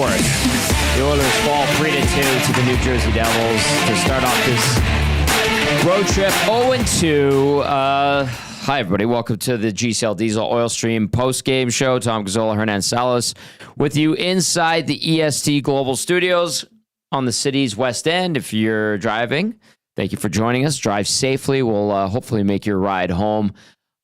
fourth. The Oilers fall 3-2 to the New Jersey Devils to start off this road trip 0-2. Hi, everybody. Welcome to the GCL Diesel Oil Stream post-game show. Tom Gazzola, Hernan Salas with you inside the EST Global Studios on the city's West End. If you're driving, thank you for joining us. Drive safely. We'll hopefully make your ride home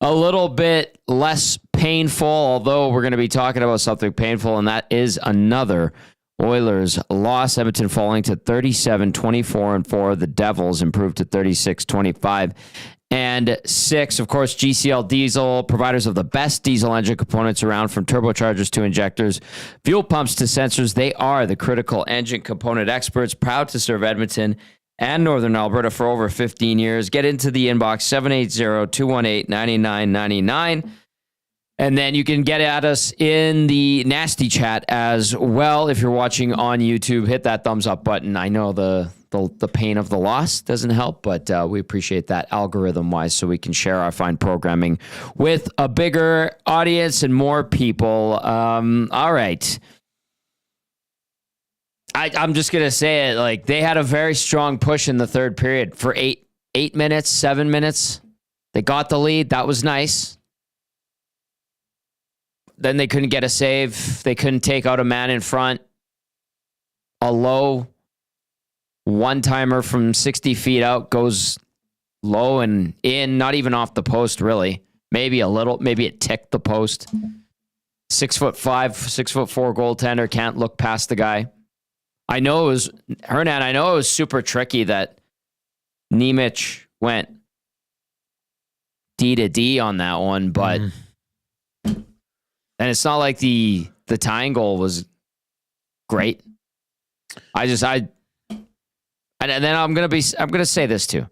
a little bit less painful, although we're going to be talking about something painful, and that is another Oilers loss. Edmonton falling to 37-24-4. The Devils improved to 36-25 and 6. Of course, GCL Diesel, providers of the best diesel engine components around, from turbochargers to injectors, fuel pumps to sensors. They are the critical engine component experts, proud to serve Edmonton and Northern Alberta for over 15 years. Get into the inbox, 780-218-9999. And then you can get at us in the nasty chat as well. If you're watching on YouTube, hit that thumbs up button. I know the pain of the loss doesn't help, but we appreciate that algorithm-wise so we can share our fine programming with a bigger audience and more people. All right. I'm just going to say it. Like, they had a very strong push in the third period for 8 minutes, 7 minutes. They got the lead. That was nice. Then they couldn't get a save. They couldn't take out a man in front. A low one-timer from 60 feet out goes low and in, not even off the post, really. Maybe a little, maybe it ticked the post. 6'5", 6'4" goaltender can't look past the guy. I know it was, Hernan, I know it was super tricky that Nemec went D to D on that one, but and it's not like the tying goal was great. And then I'm gonna say this too.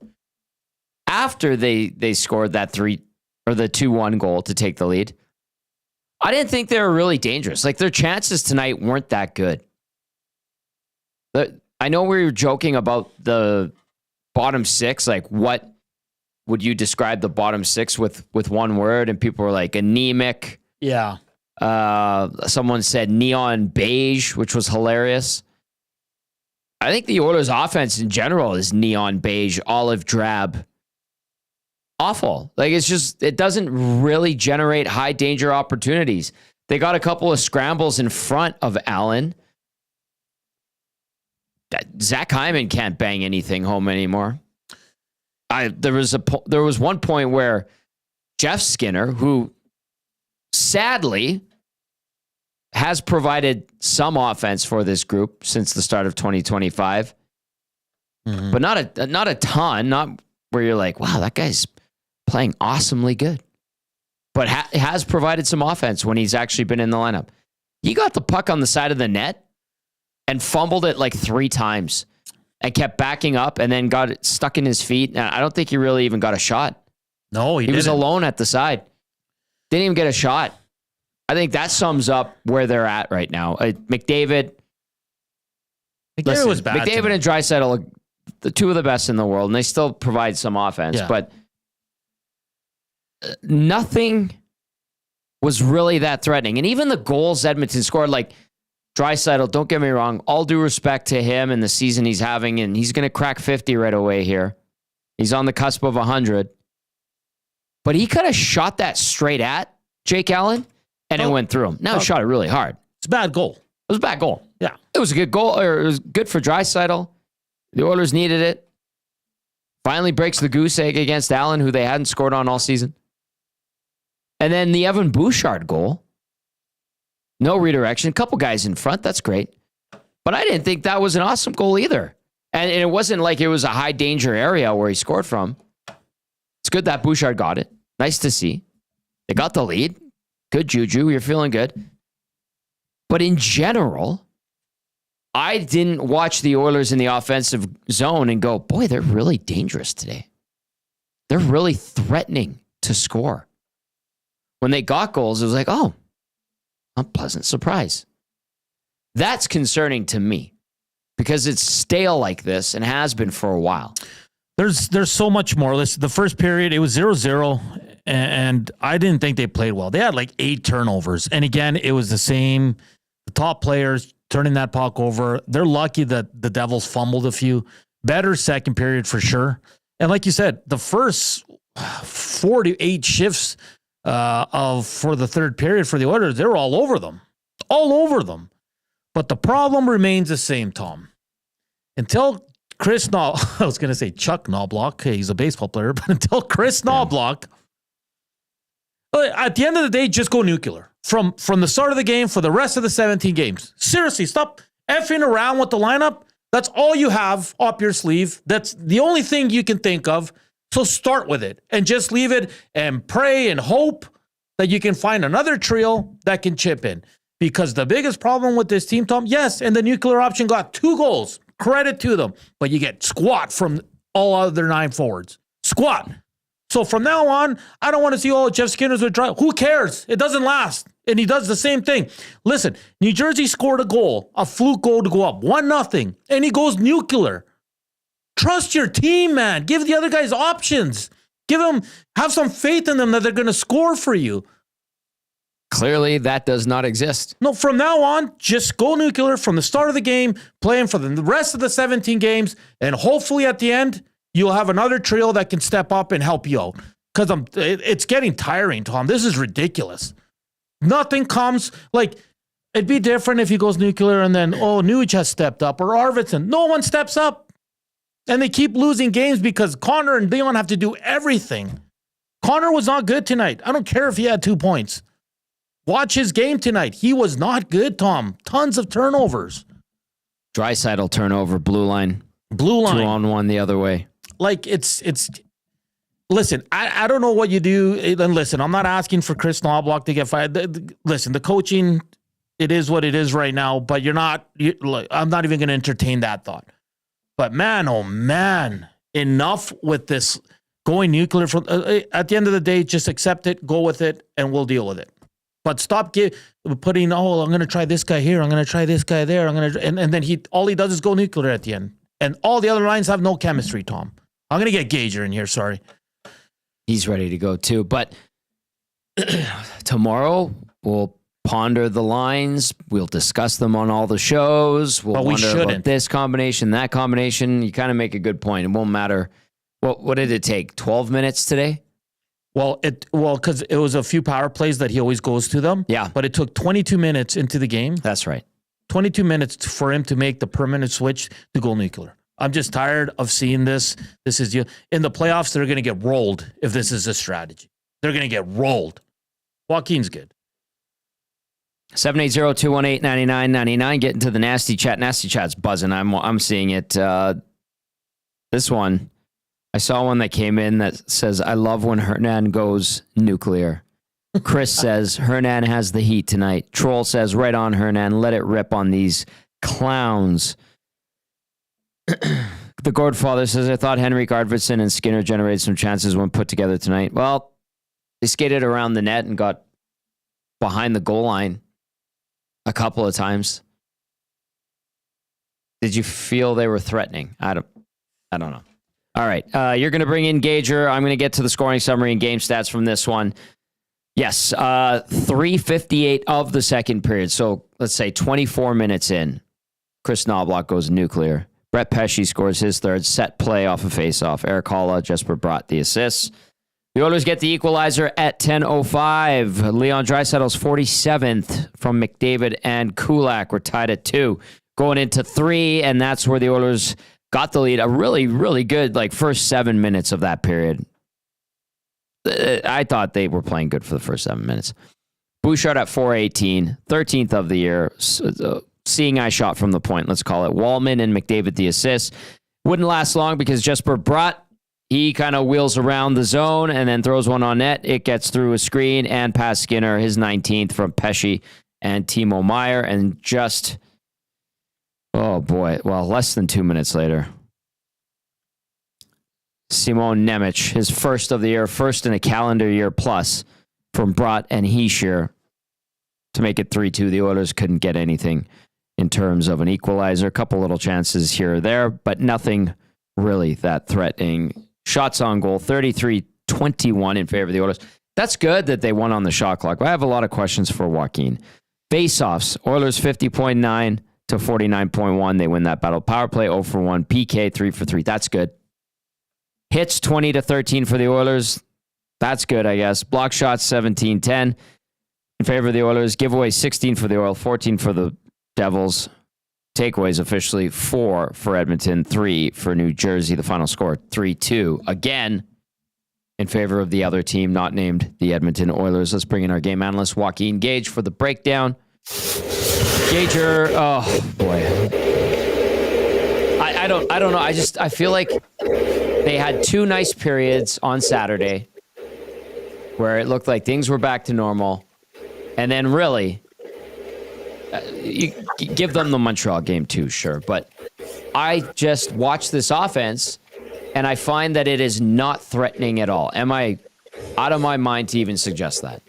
After they scored that 2-1 goal to take the lead, I didn't think they were really dangerous. Like, their chances tonight weren't that good. I know we were joking about the bottom six. Like, what would you describe the bottom six with one word? And people were like, anemic. Yeah. Someone said neon beige, which was hilarious. I think the Oilers offense in general is neon beige, olive drab. Awful. Like, it doesn't really generate high danger opportunities. They got a couple of scrambles in front of Allen. Zach Hyman can't bang anything home anymore. There was one point where Jeff Skinner, who sadly has provided some offense for this group since the start of 2025, but not a ton, not where you're like, wow, that guy's playing awesomely good, but has provided some offense when he's actually been in the lineup. He got the puck on the side of the net and fumbled it like 3 times and kept backing up and then got it stuck in his feet. And I don't think he really even got a shot. No, he was alone at the side. Didn't even get a shot. I think that sums up where they're at right now. McDavid was bad. McDavid and Draisaitl are the two of the best in the world, and they still provide some offense, but nothing was really that threatening. And even the goals Edmonton scored, like, Draisaitl, don't get me wrong, all due respect to him and the season he's having, and he's going to crack 50 right away here. He's on the cusp of 100. But he could have shot that straight at Jake Allen, and it went through him. Now he shot it really hard. It's a bad goal. It was a bad goal. Yeah. It was a good goal, or it was good for Draisaitl. The Oilers needed it. Finally breaks the goose egg against Allen, who they hadn't scored on all season. And then the Evan Bouchard goal. No redirection. A couple guys in front. That's great. But I didn't think that was an awesome goal either. And it wasn't like it was a high danger area where he scored from. It's good that Bouchard got it. Nice to see. They got the lead. Good juju. You're feeling good. But in general, I didn't watch the Oilers in the offensive zone and go, boy, they're really dangerous today. They're really threatening to score. When they got goals, it was like, oh, a pleasant surprise. That's concerning to me because it's stale like this and has been for a while. There's so much more. Listen, the first period, it was 0-0, and I didn't think they played well. They had like 8 turnovers. And again, it was the same. The top players turning that puck over. They're lucky that the Devils fumbled a few. Better second period for sure. And like you said, the first 4 to 8 shifts for the third period for the Oilers, they were all over them. All over them. But the problem remains the same, Tom. Until Chris I was going to say Chuck Noblock. He's a baseball player. But until Chris Noblock, at the end of the day, just go nuclear. From the start of the game for the rest of the 17 games. Seriously, stop effing around with the lineup. That's all you have up your sleeve. That's the only thing you can think of. So start with it and just leave it and pray and hope that you can find another trio that can chip in. Because the biggest problem with this team, Tom, yes, and the nuclear option got 2 goals. Credit to them. But you get squat from all other 9 forwards. Squat. So from now on, I don't want to see all Jeff Skinner's with drive. Who cares? It doesn't last. And he does the same thing. Listen, New Jersey scored a goal, a fluke goal to go up, 1-0, and he goes nuclear. Trust your team, man. Give the other guys options. Have some faith in them that they're going to score for you. Clearly, that does not exist. No, from now on, just go nuclear from the start of the game, playing for the rest of the 17 games, and hopefully at the end, you'll have another trio that can step up and help you out. Because it's getting tiring, Tom. This is ridiculous. Nothing comes, it'd be different if he goes nuclear and then, Nuge has stepped up, or Arvidsson. No one steps up. And they keep losing games because Connor and Leon have to do everything. Connor was not good tonight. I don't care if he had 2 points. Watch his game tonight. He was not good, Tom. Tons of turnovers. Draisaitl turnover, blue line. 2-on-1 the other way. Listen, I don't know what you do. And listen, I'm not asking for Chris Noblock to get fired. Listen, the coaching, it is what it is right now, but I'm not even going to entertain that thought. But man, oh man, enough with this going nuclear. At the end of the day, just accept it, go with it, and we'll deal with it. But stop putting, I'm going to try this guy here, I'm going to try this guy there, and then all he does is go nuclear at the end. And all the other lines have no chemistry, Tom. I'm going to get Gager in here, sorry. He's ready to go too. But tomorrow, we'll ponder the lines. We'll discuss them on all the shows. We'll wonder about this combination, that combination. You kind of make a good point. It won't matter. What did it take? 12 minutes today? Well, because it was a few power plays that he always goes to them. Yeah. But it took 22 minutes into the game. That's right. 22 minutes for him to make the permanent switch to go nuclear. I'm just tired of seeing this. This is in the playoffs, they're going to get rolled if this is a strategy. They're going to get rolled. Joaquin's good. 780-218-9999. Get into the nasty chat. Nasty chat's buzzing. I'm seeing it. This one, I saw one that came in that says, I love when Hernan goes nuclear. Chris says, Hernan has the heat tonight. Troll says, right on, Hernan. Let it rip on these clowns. The Godfather says, I thought Henrique, Arvidsson, and Skinner generated some chances when put together tonight. Well, they skated around the net and got behind the goal line a couple of times. Did you feel they were threatening? I don't know. All right. You're going to bring in Gager. I'm going to get to the scoring summary and game stats from this one. Yes. 3:58 of the second period. So let's say 24 minutes in. Chris Noblock goes nuclear. Brett Pesce scores his third set play off a faceoff. Eric Halla, Jesper Bratt the assists. The Oilers get the equalizer at 10:05. Leon Draisaitl's 47th from McDavid and Kulak. We're tied at 2. Going into 3, and that's where the Oilers got the lead. A really, really good first 7 minutes of that period. I thought they were playing good for the first 7 minutes. Bouchard at 4:18, 13th of the year. Seeing eye shot from the point, let's call it. Wallman and McDavid the assists. Wouldn't last long because Jesper Bratt, he kind of wheels around the zone and then throws one on net. It gets through a screen and past Skinner, his 19th from Pesce and Timo Meier. And just, less than 2 minutes later, Simon Nemec, his first of the year, first in a calendar year plus from Bratt and Hischier to make it 3-2. The Oilers couldn't get anything in terms of an equalizer. A couple little chances here or there, but nothing really that threatening. Shots on goal, 33-21 in favor of the Oilers. That's good that they won on the shot clock. I have a lot of questions for Joaquin. Face-offs, Oilers 50.9, to 49.1. They win that battle. Power play 0 for 1. PK 3 for 3. That's good. Hits 20 to 13 for the Oilers. That's good, I guess. Block shots 17-10 in favor of the Oilers. Giveaway 16 for the Oil, 14 for the Devils. Takeaways officially 4 for Edmonton, 3 for New Jersey. The final score 3-2. Again, in favor of the other team, not named the Edmonton Oilers. Let's bring in our game analyst, Joaquin Gage, for the breakdown. Gager, oh boy. I don't know. I feel like they had 2 nice periods on Saturday where it looked like things were back to normal. And then really, you give them the Montreal game too, sure. But I just watch this offense and I find that it is not threatening at all. Am I out of my mind to even suggest that?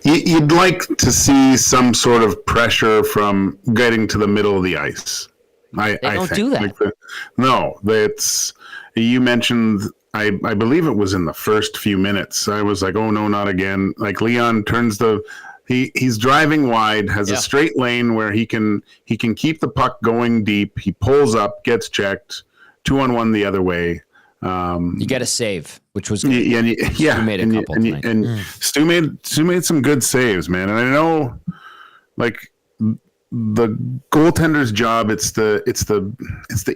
You'd like to see some sort of pressure from getting to the middle of the ice. I don't think. do that. No, it's you mentioned. I believe it was in the first few minutes. I was like, oh no, not again. Like Leon turns he's driving wide, has a straight lane where he can keep the puck going deep. He pulls up, gets checked, 2-on-1 the other way. You get a save, which was good. Yeah, Stu made a couple tonight. Stu made some good saves, man. And I know, like, the goaltender's job, it's the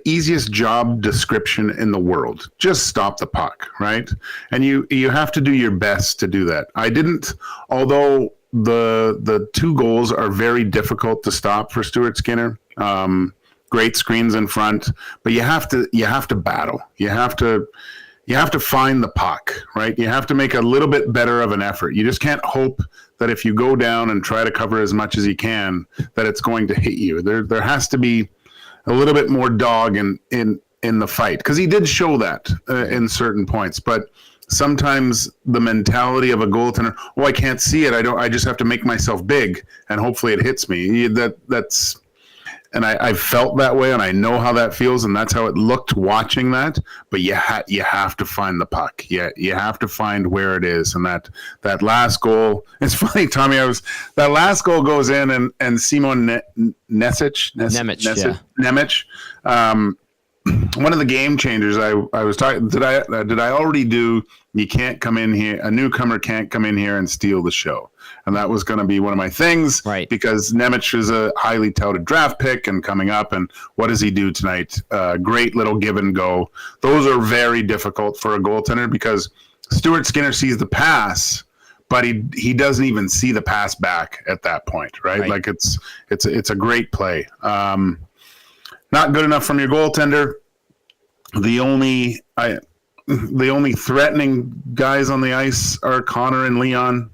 easiest job description in the world. Just stop the puck, right? And you have to do your best to do that. Although the 2 goals are very difficult to stop for Stuart Skinner. Great screens in front, but you have to battle. You have to find the puck, right? You have to make a little bit better of an effort. You just can't hope that if you go down and try to cover as much as you can, that it's going to hit you. There has to be a little bit more dog in the fight, because he did show that in certain points. But sometimes the mentality of a goaltender, I can't see it. I just have to make myself big and hopefully it hits me. And I felt that way, and I know how that feels, and that's how it looked watching that. But you have to find the puck. You have to find where it is. And that last goal, it's funny, Tommy. That last goal goes in, and Simon Nemec, one of the game changers. I was talking. Did I already do? You can't come in here. A newcomer can't come in here and steal the show. And that was going to be one of my things, right? Because Nemec is a highly touted draft pick and coming up. And what does he do tonight? Great little give and go. Those are very difficult for a goaltender because Stuart Skinner sees the pass, but he doesn't even see the pass back at that point, right? Like it's a great play. Not good enough from your goaltender. The only threatening guys on the ice are Connor and Leon.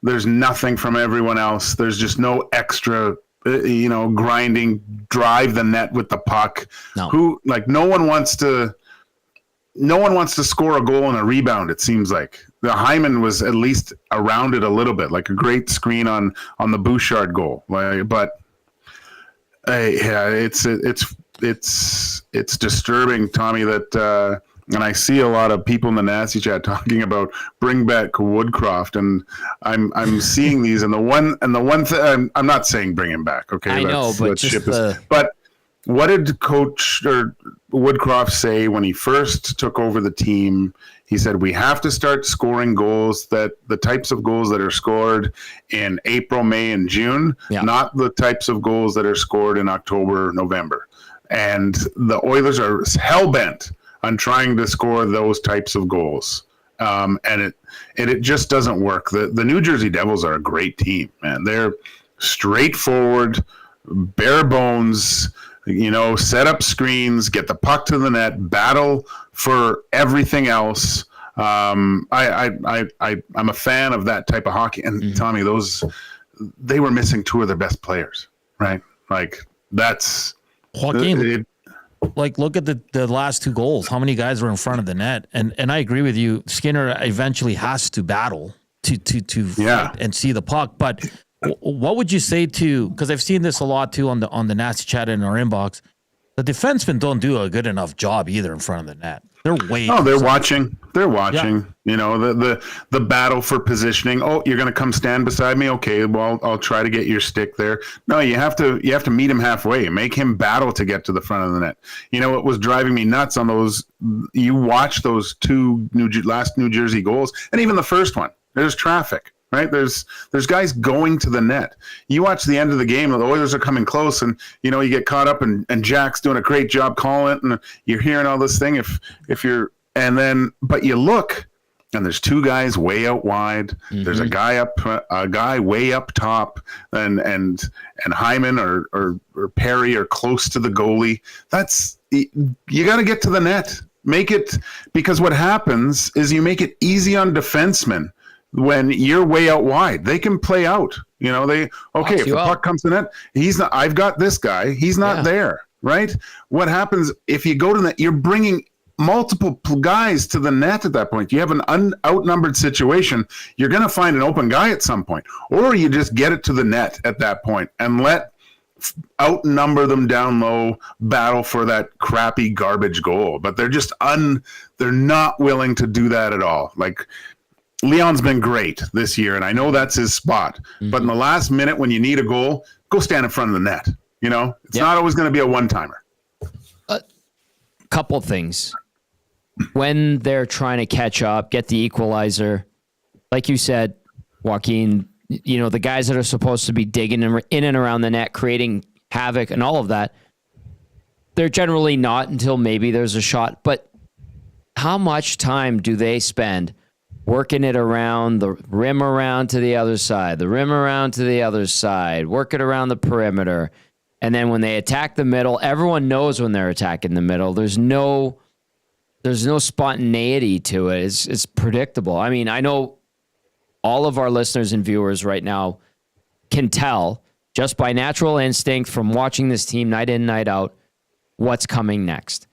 There's nothing from everyone else. There's just no extra, grinding, drive the net with the puck. No. No one wants to score a goal and a rebound. It seems like the Hyman was at least around it a little bit, like a great screen on the Bouchard goal. It's disturbing, Tommy, that. And I see a lot of people in the Nasty chat talking about bring back Woodcroft, and I'm seeing these. And the one thing I'm not saying bring him back. Okay, I know, but but what did Coach Woodcroft say when he first took over the team? He said we have to start scoring goals, that the types of goals that are scored in April, May, and June, not the types of goals that are scored in October, November. And the Oilers are hell-bent on trying to score those types of goals. And it just doesn't work. The New Jersey Devils are a great team, man. They're straightforward, bare bones, set up screens, get the puck to the net, battle for everything else. I'm a fan of that type of hockey. And Tommy, they were missing 2 of their best players, right? Like that's Joaquin. Look at the last 2 goals. How many guys were in front of the net? And I agree with you. Skinner eventually has to battle to fight and see the puck. But what would you say to? Because I've seen this a lot too on the Nasty chat in our inbox. The defensemen don't do a good enough job either in front of the net. They're way. Oh, they're watching. They're watching. Yeah. You know, the battle for positioning. Oh, you're going to come stand beside me? Okay, well, I'll try to get your stick there. No, you have to meet him halfway. Make him battle to get to the front of the net. You know, what was driving me nuts on those, you watch those two last New Jersey goals, and even the first one, there's traffic. Right? There's guys going to the net. You watch the end of the game, the Oilers are coming close, and you know you get caught up, and Jack's doing a great job calling it, and you're hearing all this thing. But you look, and there's two guys way out wide. Mm-hmm. There's a guy way up top, and Hyman or Perry are close to the goalie. You got to get to the net. Make it, because what happens is you make it easy on defensemen. When you're way out wide, they can play out. You know, if the puck comes to net, I've got this guy. He's not there, right? What happens if you go to net? You're bringing multiple guys to the net at that point. You have an outnumbered situation. You're going to find an open guy at some point, or you just get it to the net at that point and outnumber them down low, battle for that crappy garbage goal. But they're just they're not willing to do that at all. Like, Leon's been great this year, and I know that's his spot. Mm-hmm. But in the last minute, when you need a goal, go stand in front of the net. You know, it's not always going to be a one-timer. Couple things. When they're trying to catch up, get the equalizer, like you said, Joaquin, you know, the guys that are supposed to be digging in and around the net, creating havoc and all of that, they're generally not until maybe there's a shot. But how much time do they spend working it around the rim, around to the other side, the rim around to the other side, work it around the perimeter? And then when they attack the middle, everyone knows when they're attacking the middle. There's no spontaneity to it. It's predictable. I mean, I know all of our listeners and viewers right now can tell just by natural instinct from watching this team night in, night out, what's coming next.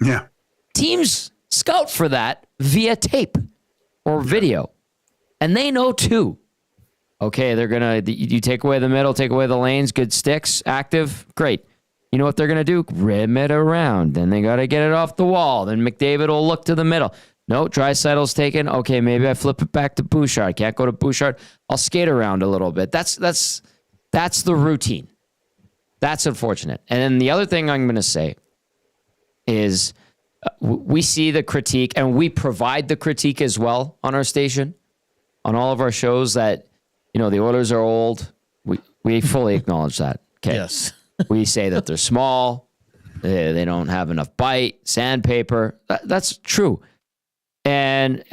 Yeah. Teams scout for that via tape or video. And they know too. Okay, you take away the middle, take away the lanes, good sticks, active, great. You know what they're going to do? Rim it around. Then they got to get it off the wall. Then McDavid will look to the middle. No, Draisaitl's taken. Okay, maybe I flip it back to Bouchard. Can't go to Bouchard. I'll skate around a little bit. That's the routine. That's unfortunate. And then the other thing I'm going to say is we see the critique, and we provide the critique as well on our station, on all of our shows, that, you know, the Oilers are old. We fully acknowledge that. Okay. Yes. We say that they're small. They don't have enough bite, sandpaper. That's true. And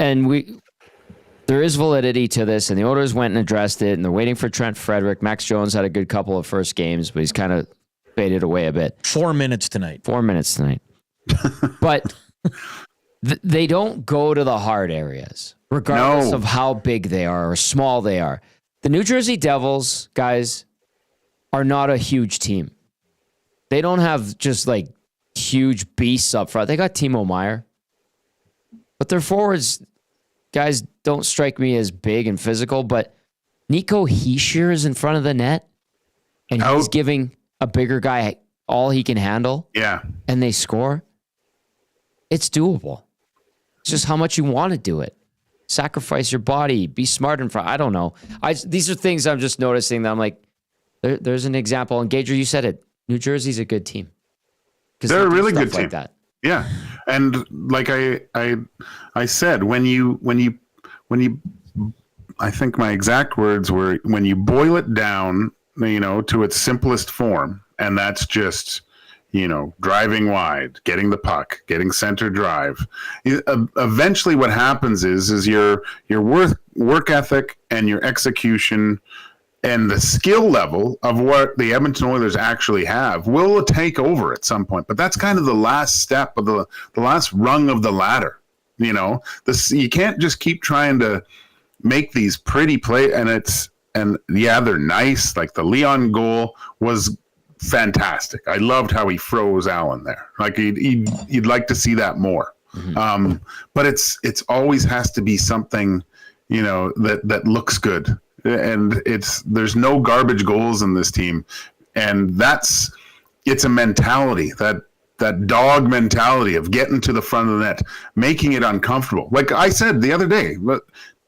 there is validity to this, and the Oilers went and addressed it, and they're waiting for Trent Frederick. Max Jones had a good couple of first games, but he's kind of faded away a bit. 4 minutes tonight. But they don't go to the hard areas, regardless of how big they are or small they are. The New Jersey Devils, guys, are not a huge team. They don't have just like huge beasts up front. They got Timo Meier. But their forwards, guys, don't strike me as big and physical. But Nico Hischier is in front of the net, and he's giving a bigger guy all he can handle. Yeah. And they score. It's doable. It's just how much you want to do it. Sacrifice your body. Be smart in front. I don't know. These are things I'm just noticing that I'm like, there's an example. And Gager, you said it. New Jersey's a good team. They're a really good team. Like that. Yeah. And like I said, when you, I think my exact words were, when you boil it down, you know, to its simplest form, and that's just, you know, driving wide, getting the puck, getting center drive. Eventually what happens is your work ethic and your execution and the skill level of what the Edmonton Oilers actually have will take over at some point. But that's kind of the last step of the last rung of the ladder. You know, you can't just keep trying to make these pretty plays, and they're nice. Like the Leon goal was fantastic. I loved how he froze Allen there. Like you'd like to see that more. Mm-hmm. But it's always has to be something, you know, that looks good. And there's no garbage goals in this team. And it's a mentality that that dog mentality of getting to the front of the net, making it uncomfortable. Like I said the other day,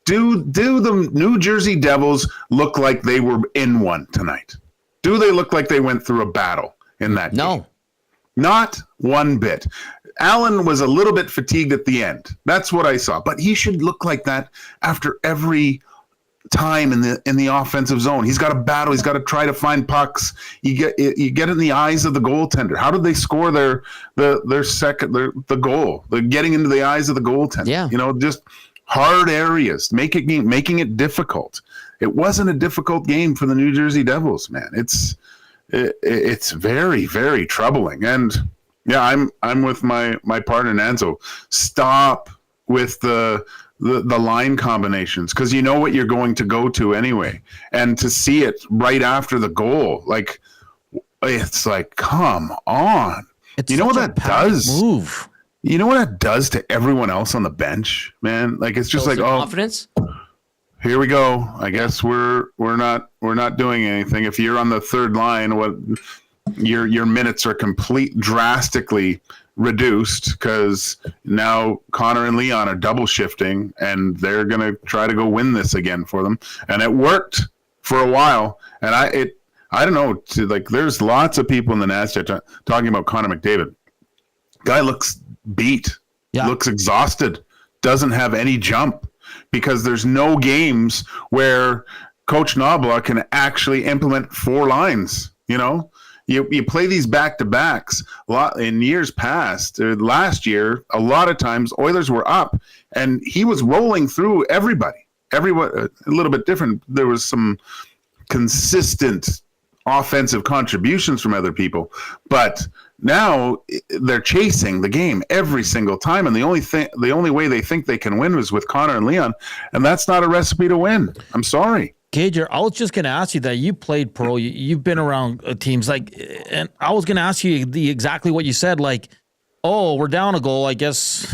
do the New Jersey Devils look like they were in one tonight? Do they look like they went through a battle in that game? No. Not one bit. Allen was a little bit fatigued at the end. That's what I saw. But he should look like that after every time in the offensive zone. He's got to battle. He's got to try to find pucks. You get in the eyes of the goaltender. How did they score their goal? They're getting into the eyes of the goaltender. Yeah. Just hard areas, making it difficult. It wasn't a difficult game for the New Jersey Devils, man. It's very, very troubling. And yeah, I'm with my partner Nanzo. Stop with the line combinations, because you know what you're going to go to anyway. And to see it right after the goal, it's like, come on. It's you know what that does? Move. You know what that does to everyone else on the bench, man? Like, it's just confidence. Here we go. I guess we're not doing anything. If you're on the third line, what your minutes are drastically reduced, because now Connor and Leon are double shifting and they're gonna try to go win this again for them. And it worked for a while. And I don't know. There's lots of people in the NASDAQ talking about Connor McDavid. Guy looks beat, looks exhausted, doesn't have any jump, because there's no games where Coach Noblock can actually implement 4 lines. You play these back-to-backs a lot in years past. Last year, a lot of times Oilers were up and he was rolling through everybody. Everyone a little bit different. There was some consistent offensive contributions from other people, but now they're chasing the game every single time, and the only way they think they can win was with Connor and Leon, and that's not a recipe to win. I'm sorry. Gager, I was just going to ask you that. You played pro. You've been around teams, and I was going to ask you exactly what you said. We're down a goal. I guess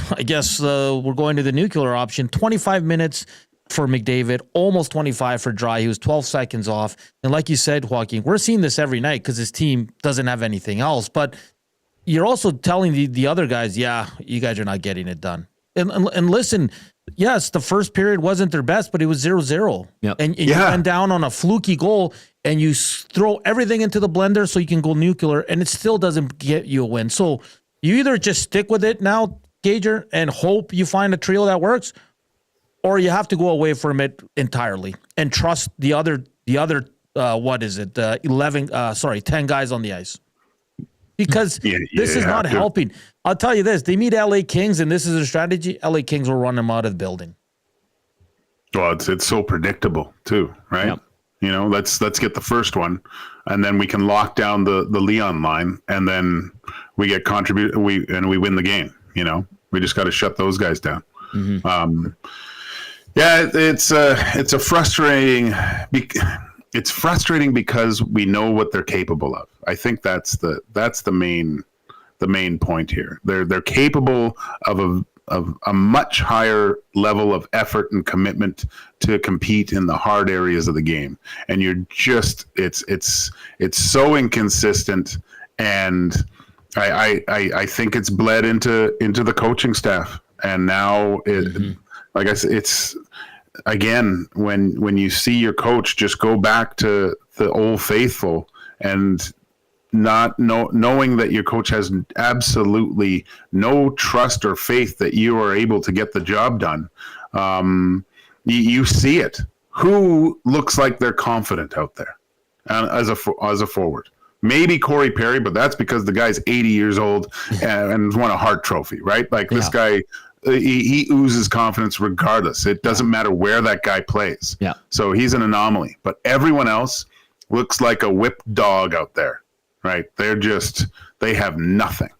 we're going to the nuclear option. 25 minutes for McDavid, almost 25 for Dry. He was 12 seconds off. And like you said, Joaquin, we're seeing this every night because his team doesn't have anything else. But you're also telling the other guys, you guys are not getting it done. And listen, yes, the first period wasn't their best, but it was 0-0. Yep. And you went down on a fluky goal, and you throw everything into the blender so you can go nuclear, and it still doesn't get you a win. So you either just stick with it now, Gager, and hope you find a trio that works, or you have to go away from it entirely and trust the other 10 guys on the ice. Because this is not helping. I'll tell you this, they meet LA Kings, and this is a strategy. LA Kings will run them out of the building. Well, it's so predictable too, right? Yep. Let's get the first one, and then we can lock down the Leon line, and then we get we win the game. We just got to shut those guys down. Mm-hmm. It's a frustrating. It's frustrating because we know what they're capable of. I think that's the main point here. They're capable of a much higher level of effort and commitment to compete in the hard areas of the game. And it's so inconsistent, and I think it's bled into the coaching staff. And now like I said, it's, again, when you see your coach just go back to the old faithful and not knowing that your coach has absolutely no trust or faith that you are able to get the job done, you see it. Who looks like they're confident out there as a forward? Maybe Corey Perry, but that's because the guy's 80 years old and won a Hart Trophy, right? This guy. He oozes confidence regardless. It doesn't matter where that guy plays. Yeah. So he's an anomaly. But everyone else looks like a whipped dog out there, right? They have nothing.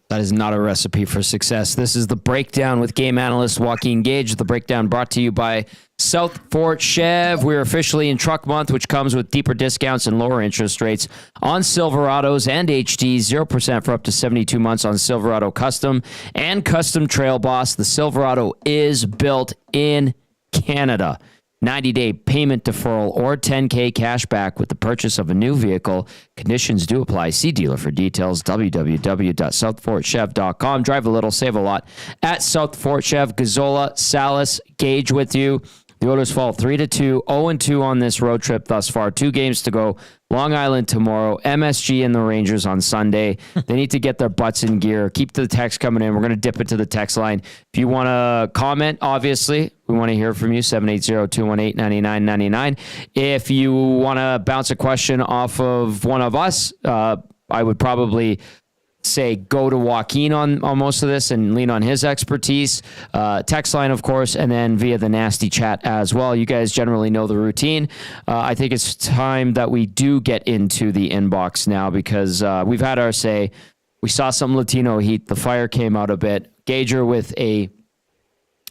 That is not a recipe for success. This is The Breakdown with game analyst Joaquin Gage. The Breakdown brought to you by South Fort Chev. We're officially in truck month, which comes with deeper discounts and lower interest rates on Silverados and HDs, 0% for up to 72 months on Silverado Custom and Custom Trail Boss. The Silverado is built in Canada. 90-day payment deferral, or $10K cash back with the purchase of a new vehicle. Conditions do apply. See dealer for details. www.southfortchev.com. Drive a little, save a lot at South Fort Chev. Gazzola, Salas, Gage with you. The Oilers fall 3-2, 0-2 on this road trip thus far. 2 games to go. Long Island tomorrow. MSG and the Rangers on Sunday. They need to get their butts in gear. Keep the text coming in. We're going to dip into the text line. If you want to comment, obviously, we want to hear from you. 780-218-9999. If you want to bounce a question off of one of us, I would probably say go to Joaquin on most of this and lean on his expertise. Text line, of course, and then via the nasty chat as well. You guys generally know the routine. I think it's time that we do get into the inbox now because we've had our say. We saw some Latino heat. The fire came out a bit. Gager with a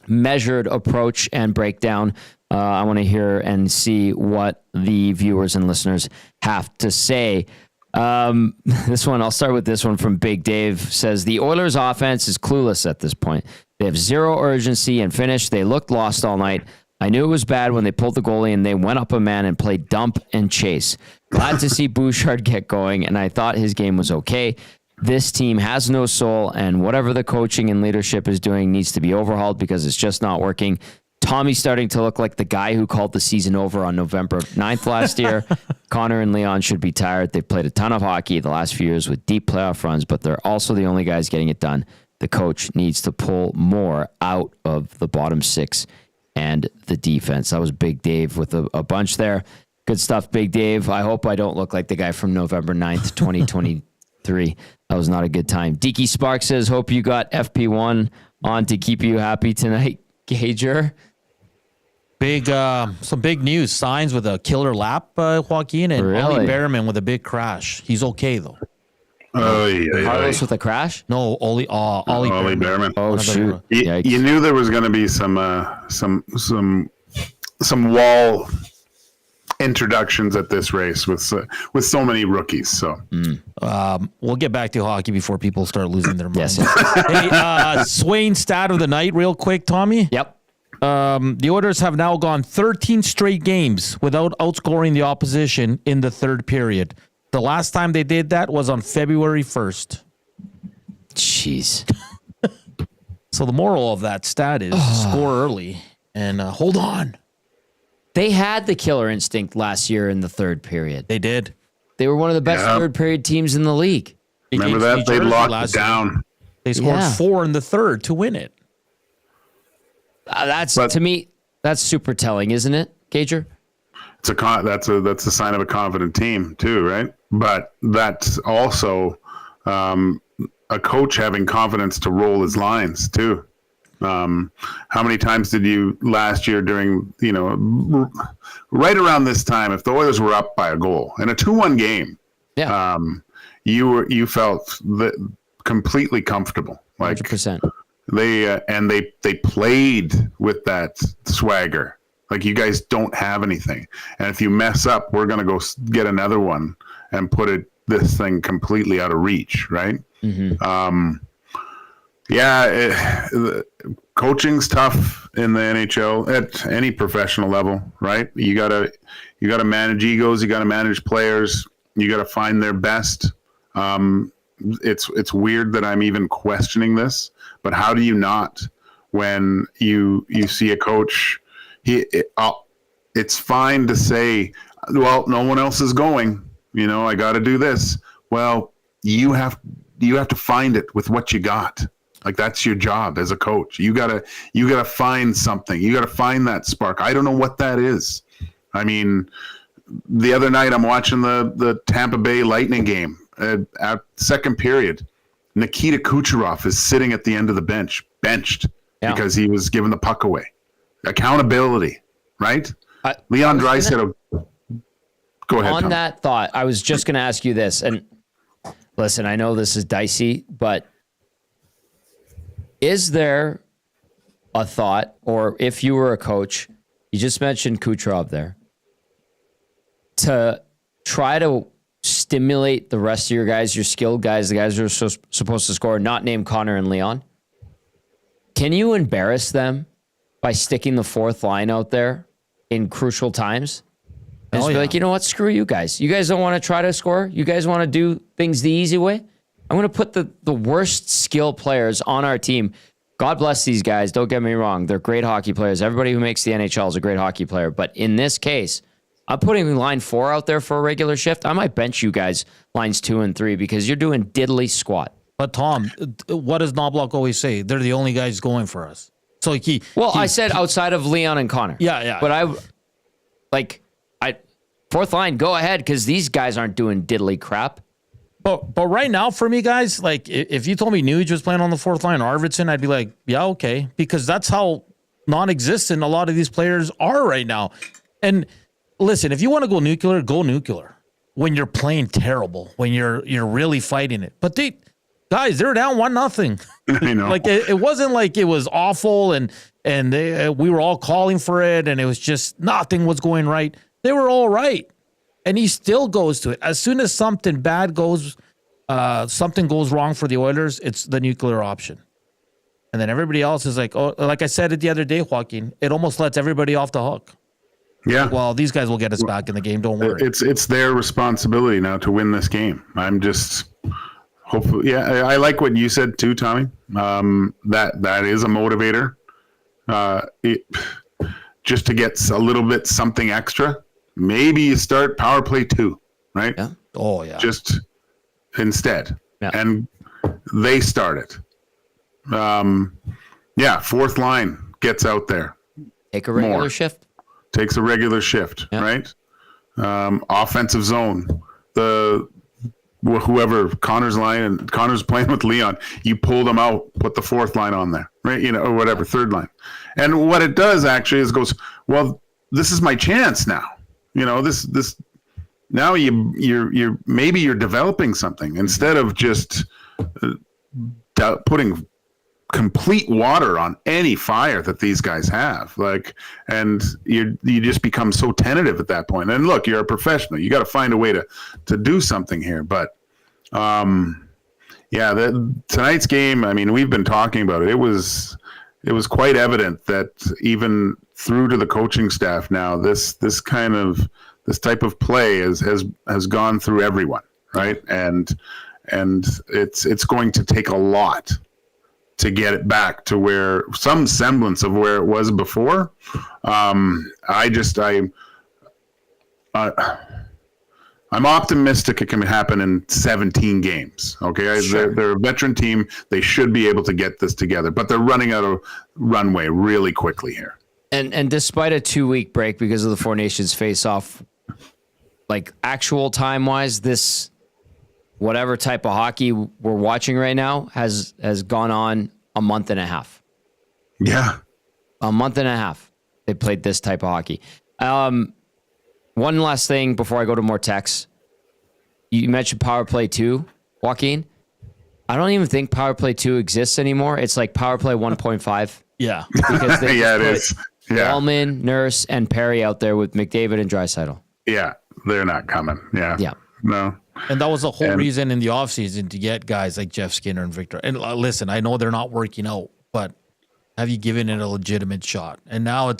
measured approach and breakdown. I want to hear and see what the viewers and listeners have to say. This one, I'll start with this one from Big Dave. Says the Oilers offense is clueless at this point. They have zero urgency and finish. They looked lost all night. I knew it was bad when they pulled the goalie and they went up a man and played dump and chase. Glad to see Bouchard get going, and I thought his game was okay. This team has no soul, and whatever the coaching and leadership is doing needs to be overhauled because it's just not working. Tommy's starting to look like the guy who called the season over on November 9th last year. Connor and Leon should be tired. They've played a ton of hockey the last few years with deep playoff runs, but they're also the only guys getting it done. The coach needs to pull more out of the bottom 6 and the defense. That was Big Dave with a bunch there. Good stuff, Big Dave. I hope I don't look like the guy from November 9th, 2023. That was not a good time. Deaky Spark says, hope you got FP1 on to keep you happy tonight, Gager. Some big news. Signs with a killer lap, Joaquin, and Really? Ollie Behrman with a big crash. He's okay, though. Carlos with a crash? No, Ollie Behrman. Oh, shoot. Yikes. You knew there was going to be some wall introductions at this race with so many rookies. So we'll get back to hockey before people start losing their minds. Yes. Hey, Swain stat of the night, real quick, Tommy. Yep. The Oilers have now gone 13 straight games without outscoring the opposition in the third period. The last time they did that was on February 1st. Jeez. So the moral of that stat is score early and hold on. They had the killer instinct last year in the third period. They did. They were one of the best third period teams in the league. remember that? They locked it down. They scored 4 in the third to win it. To me, that's super telling, isn't it, Gager? That's a sign of a confident team too, right? But that's also a coach having confidence to roll his lines too. How many times did you last year during, right around this time, if the Oilers were up by a goal in a 2-1 game, you felt completely comfortable, like 100%. They played with that swagger. Like, you guys don't have anything, and if you mess up, we're gonna go get another one and put this thing completely out of reach, right? Mm-hmm. Coaching's tough in the NHL at any professional level, right? You gotta manage egos, you gotta manage players, you gotta find their best. It's weird that I'm even questioning this, but how do you not when you see a coach? It's fine to say, well, no one else is going. I got to do this. Well, you have to find it with what you got. Like, that's your job as a coach. You gotta find something. You gotta find that spark. I don't know what that is. I mean, the other night I'm watching the Tampa Bay Lightning game at second period. Nikita Kucherov is sitting at the end of the bench, benched because he was giving the puck away. Accountability, right? Leon Draisaitl. Go ahead. On Tom. that thought, I was just going to ask you this, and listen, I know this is dicey, but is there a thought, or if you were a coach, you just mentioned Kucherov there, to try to stimulate the rest of your guys, your skilled guys, the guys who are supposed to score, not name Connor and Leon? Can you embarrass them by sticking the fourth line out there in crucial times. And just be yeah. like, you know what? Screw you guys. You guys don't want to try to score. You guys want to do things the easy way. I'm going to put the worst skill players on our team. God bless these guys. Don't get me wrong. They're great hockey players. Everybody who makes the NHL is a great hockey player. But in this case, I'm putting line 4 out there for a regular shift. I might bench you guys lines 2 and 3 because you're doing diddly squat. But Tom, what does Noblock always say? They're the only guys going for us. So I said outside of Leon and Connor. Yeah. But fourth line, go ahead because these guys aren't doing diddly crap. But right now, for me, guys, like if you told me Nuge was playing on the fourth line, Arvidsson, I'd be like, yeah, okay, because that's how non-existent a lot of these players are right now. And listen, if you want to go nuclear. When you're playing terrible, when you're really fighting it. But they're down 1-0. I know. Like it wasn't like it was awful, and we were all calling for it, and it was just nothing was going right. They were all right. And he still goes to it. As soon as something bad goes, something goes wrong for the Oilers, it's the nuclear option. And then everybody else is like, oh, like I said it the other day, Joaquin, it almost lets everybody off the hook. Yeah. Well, these guys will get us back in the game. Don't worry. It's their responsibility now to win this game. I'm just hopefully. Yeah, I like what you said too, Tommy. That is a motivator. Just to get a little bit something extra. Maybe you start power play 2, right? Yeah. Oh, yeah. Just instead. Yeah. And they start it. Fourth line gets out there. Take a regular More. shift. Takes a regular shift, right? Offensive zone. Whoever Connor's line and Connor's playing with Leon, you pull them out, put the fourth line on there, right? Or whatever, third line. And what it does actually is goes, well, this is my chance now. This now you're maybe you're developing something instead of just putting complete water on any fire that these guys have. And you just become so tentative at that point. And look, you're a professional. You got to find a way to do something here. But tonight's game, I mean, we've been talking about it. It was quite evident that even through to the coaching staff now, this type of play has gone through everyone, right? And it's going to take a lot to get it back to where some semblance of where it was before. I'm optimistic it can happen in 17 games. Okay, sure. They're a veteran team. They should be able to get this together, but they're running out of runway really quickly here. And despite a 2-week break because of the Four Nations face-off, like actual time-wise, this whatever type of hockey we're watching right now has gone on a month and a half. Yeah. A month and a half. They played this type of hockey. One last thing before I go to more texts. You mentioned Power Play 2, Joaquin. I don't even think Power Play 2 exists anymore. It's like Power Play 1.5. Yeah. Because they it is. Yeah. Bellman, Nurse, and Perry out there with McDavid and Draisaitl. Yeah. They're not coming. Yeah. Yeah. No. And that was the whole reason in the offseason to get guys like Jeff Skinner and Victor. And listen, I know they're not working out, but have you given it a legitimate shot? And now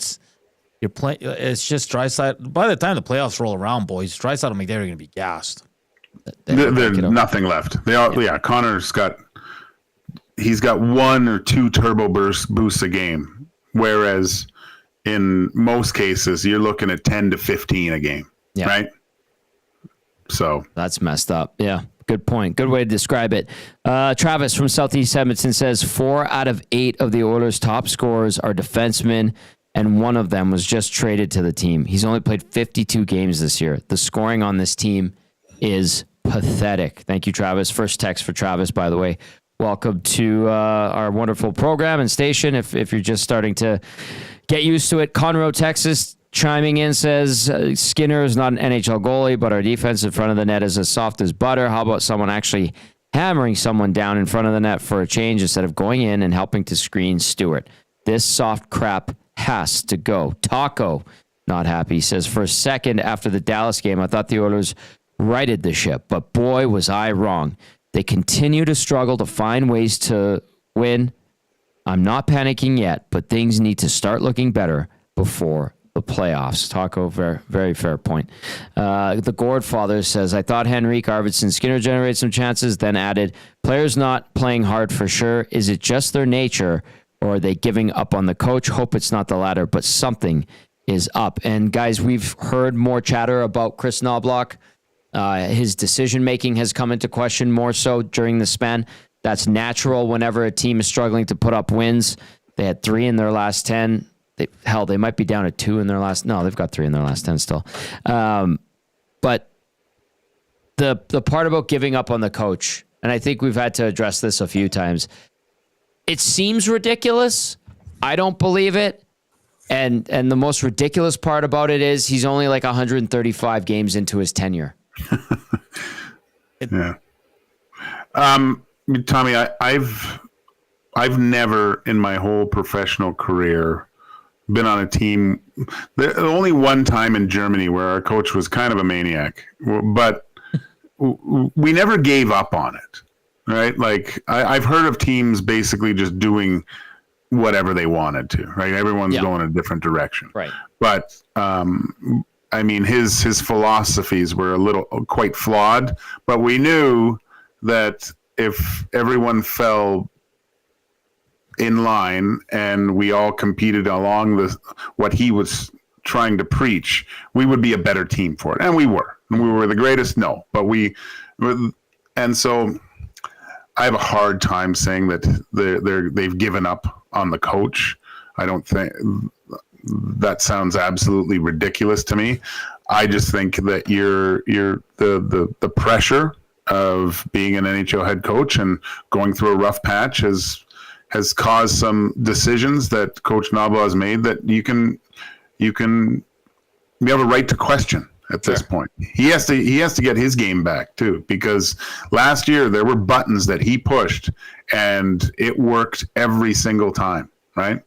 you're playing. It's just Draisaitl. By the time the playoffs roll around, boys, Draisaitl and McDavid are going to be gassed. There's nothing left. Connor's got 1 or 2 turbo boosts a game, whereas in most cases you're looking at 10 to 15 a game, right? So that's messed up. Yeah, good point. Good way to describe it. Travis from Southeast Edmonton says 4 out of 8 of the Oilers' top scorers are defensemen, and one of them was just traded to the team. He's only played 52 games this year. The scoring on this team is pathetic. Thank you, Travis. First text for Travis, by the way. Welcome to our wonderful program and station. If you're just starting to get used to it, Conroe, Texas, chiming in says, Skinner is not an NHL goalie, but our defense in front of the net is as soft as butter. How about someone actually hammering someone down in front of the net for a change instead of going in and helping to screen Stewart? This soft crap has to go. Taco, not happy, says, for a second after the Dallas game, I thought the Oilers righted the ship, but boy, was I wrong. They continue to struggle to find ways to win. I'm not panicking yet, but things need to start looking better before the playoffs. Taco, very, very fair point. The Gourdfather says, I thought Henrique, Arvidsson, Skinner generated some chances, then added, players not playing hard for sure. Is it just their nature, or are they giving up on the coach? Hope it's not the latter, but something is up. And guys, we've heard more chatter about Chris Noblock. His decision-making has come into question more so during the span. That's natural whenever a team is struggling to put up wins. They had 3 in their last 10. They might be down to 2 in their last. No, they've got 3 in their last 10 still. But the part about giving up on the coach, and I think we've had to address this a few times. It seems ridiculous. I don't believe it. And the most ridiculous part about it is he's only like 135 games into his tenure. Yeah. Tommy, I've never in my whole professional career been on a team. There only one time in Germany where our coach was kind of a maniac, but we never gave up on it, right? Like I've heard of teams basically just doing whatever they wanted to, right? Everyone's going a different direction, right? But I mean, his philosophies were quite flawed, but we knew that if everyone fell in line and we all competed along what he was trying to preach, we would be a better team for it. And we were. And we were the greatest? No. But and so I have a hard time saying that they've given up on the coach. I don't think that sounds absolutely ridiculous to me. I just think that the pressure of being an NHL head coach and going through a rough patch has caused some decisions that Coach Noblock has made that you have a right to question at this point. He has to get his game back too, because last year there were buttons that he pushed and it worked every single time, right?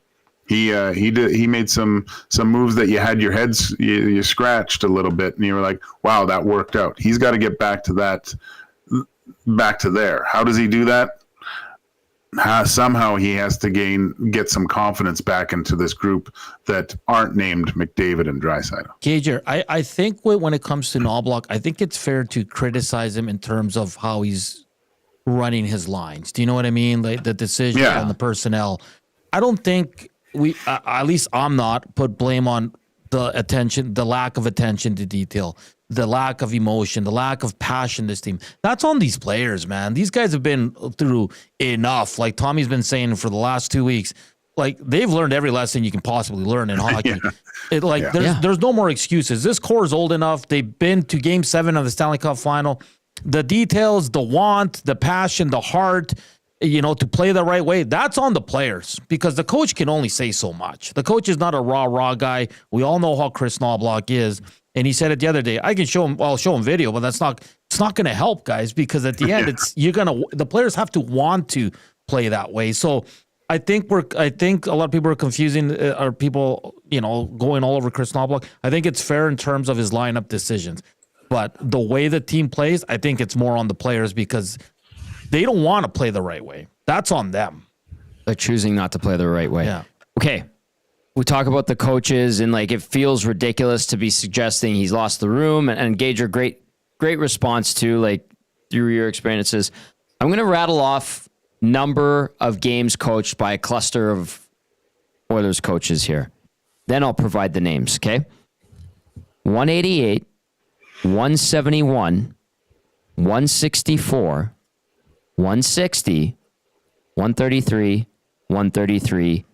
He made some moves that you had your heads you scratched a little bit and you were like, wow, that worked out. He's got to get back to there. How does he do that? Somehow he has to get some confidence back into this group that aren't named McDavid and Draisaitl. Gager, I think when it comes to Noblock, I think it's fair to criticize him in terms of how he's running his lines. Do you know what I mean? Like the decision and the personnel. I don't think at least I'm not, put blame on the lack of attention to detail, the lack of emotion, the lack of passion this team. That's on these players, man. These guys have been through enough. Like Tommy's been saying for the last 2 weeks, like they've learned every lesson you can possibly learn in hockey. There's no more excuses. This core is old enough. They've been to Game 7 of the Stanley Cup Final. The details, the want, the passion, the heart, to play the right way, that's on the players because the coach can only say so much. The coach is not a raw guy. We all know how Chris Noblock is. And he said it the other day. I can show him. I'll show him video, but it's not going to help, guys, because at the end, the players have to want to play that way. So I think a lot of people are confusing, are people going all over Chris Noblock. I think it's fair in terms of his lineup decisions, but the way the team plays, I think it's more on the players because they don't want to play the right way. That's on them. They're choosing not to play the right way. Yeah. Okay. We talk about the coaches and it feels ridiculous to be suggesting he's lost the room and Gager, great response to through your experiences. I'm going to rattle off number of games coached by a cluster of Oilers coaches here. Then I'll provide the names. Okay. 188, 171, 164, 160, 133, 133,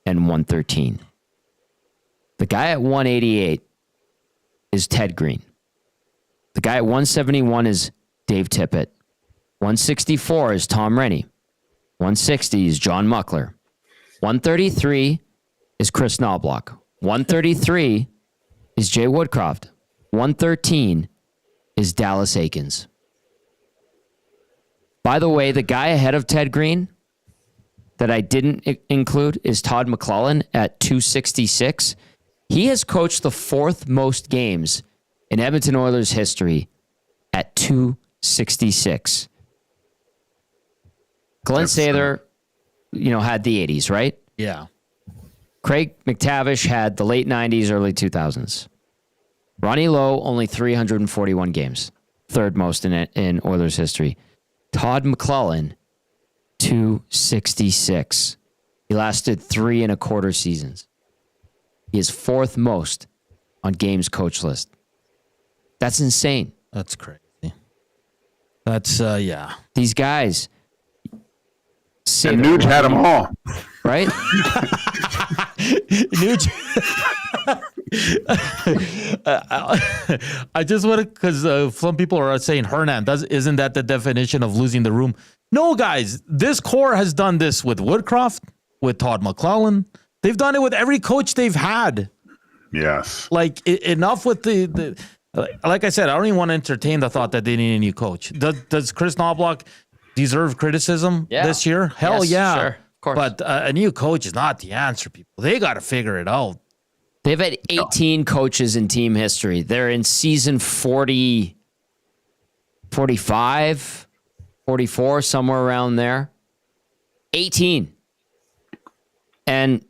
and 113. The guy at 188 is Ted Green. The guy at 171 is Dave Tippett. 164 is Tom Rennie. 160 is John Muckler. 133 is Chris Noblock. 133 is Jay Woodcroft. 113 is Dallas Aikens. By the way, the guy ahead of Ted Green that I didn't include is Todd McClellan at 266. He has coached the 4th most games in Edmonton Oilers history at 266. Glenn Sather, had the 80s, right? Yeah. Craig McTavish had the late 90s, early 2000s. Ronnie Lowe, only 341 games. Third most in Oilers history. Todd McClellan, 266. He lasted 3.25 seasons. He is fourth most on games coach list. That's insane. That's crazy. That's, yeah. These guys. And Nuge had them all. Right? Nuge. I just want to, because some people are saying Hernan, isn't that the definition of losing the room? No, guys, this core has done this with Woodcroft, with Todd McClellan. They've done it with every coach they've had. Yes. Like, enough with the like I said, I don't even want to entertain the thought that they need a new coach. Does Chris Noblock deserve criticism this year? Hell yeah. Sure, of course. But a new coach is not the answer, people. They got to figure it out. They've had 18 coaches in team history. They're in season 40, 45, 44, somewhere around there. 18. And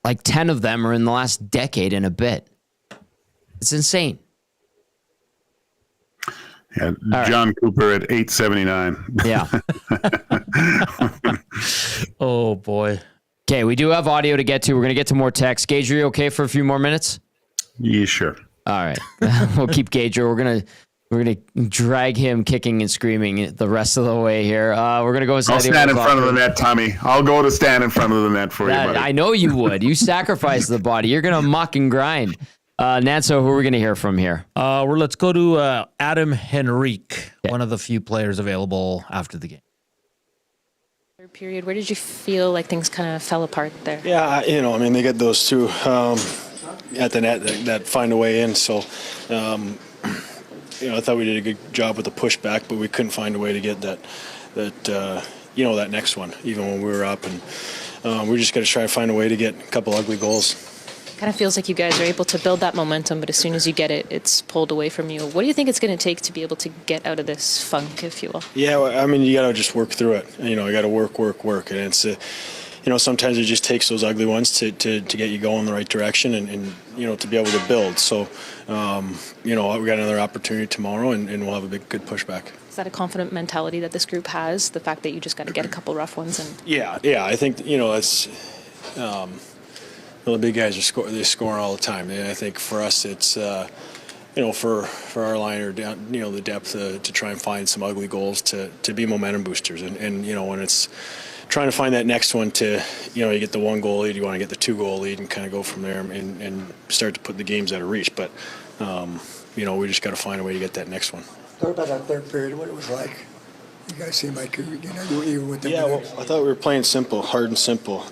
like 10 of them are in the last decade and a bit. It's insane. Yeah, John Cooper at 879. Yeah. Oh, boy. Okay, we do have audio to get to. We're going to get to more text. Gager, you okay for a few more minutes? Yeah, sure. All right. We'll keep Gager. We're gonna drag him kicking and screaming the rest of the way here. We're gonna go inside. I'll stand in front of the net, Tommy. I'll go to stand in front of the net for you, buddy. I know you would. You sacrifice the body. You're gonna muck and grind. Nanso, who are we gonna hear from here? Let's go to Adam Henrique, one of the few players available after the game. Third period, where did you feel like things kind of fell apart there? Yeah, they get those two at the net that find a way in. So, I thought we did a good job with the pushback, but we couldn't find a way to get that next one, even when we were up. And we just got to try to find a way to get a couple ugly goals. Kind of feels like you guys are able to build that momentum, but as soon as you get it, it's pulled away from you. What do you think it's going to take to be able to get out of this funk, if you will? Yeah, you got to just work through it. You got to work. And it's, sometimes it just takes those ugly ones to get you going in the right direction and to be able to build. So, we got another opportunity tomorrow and we'll have a good pushback. Is that a confident mentality that this group has, the fact that you just got to get a couple rough ones? Yeah, I think, it's... the big guys they score all the time. And I think for us, it's for our liner down, the depth to try and find some ugly goals to be momentum boosters. And when it's trying to find that next one to you get the 1-goal lead, you want to get the 2-goal lead and kind of go from there and start to put the games out of reach. But we just got to find a way to get that next one. Talk about that third period. What it was like. You guys seem like you were with them. Yeah, well, I thought we were playing simple, hard and simple.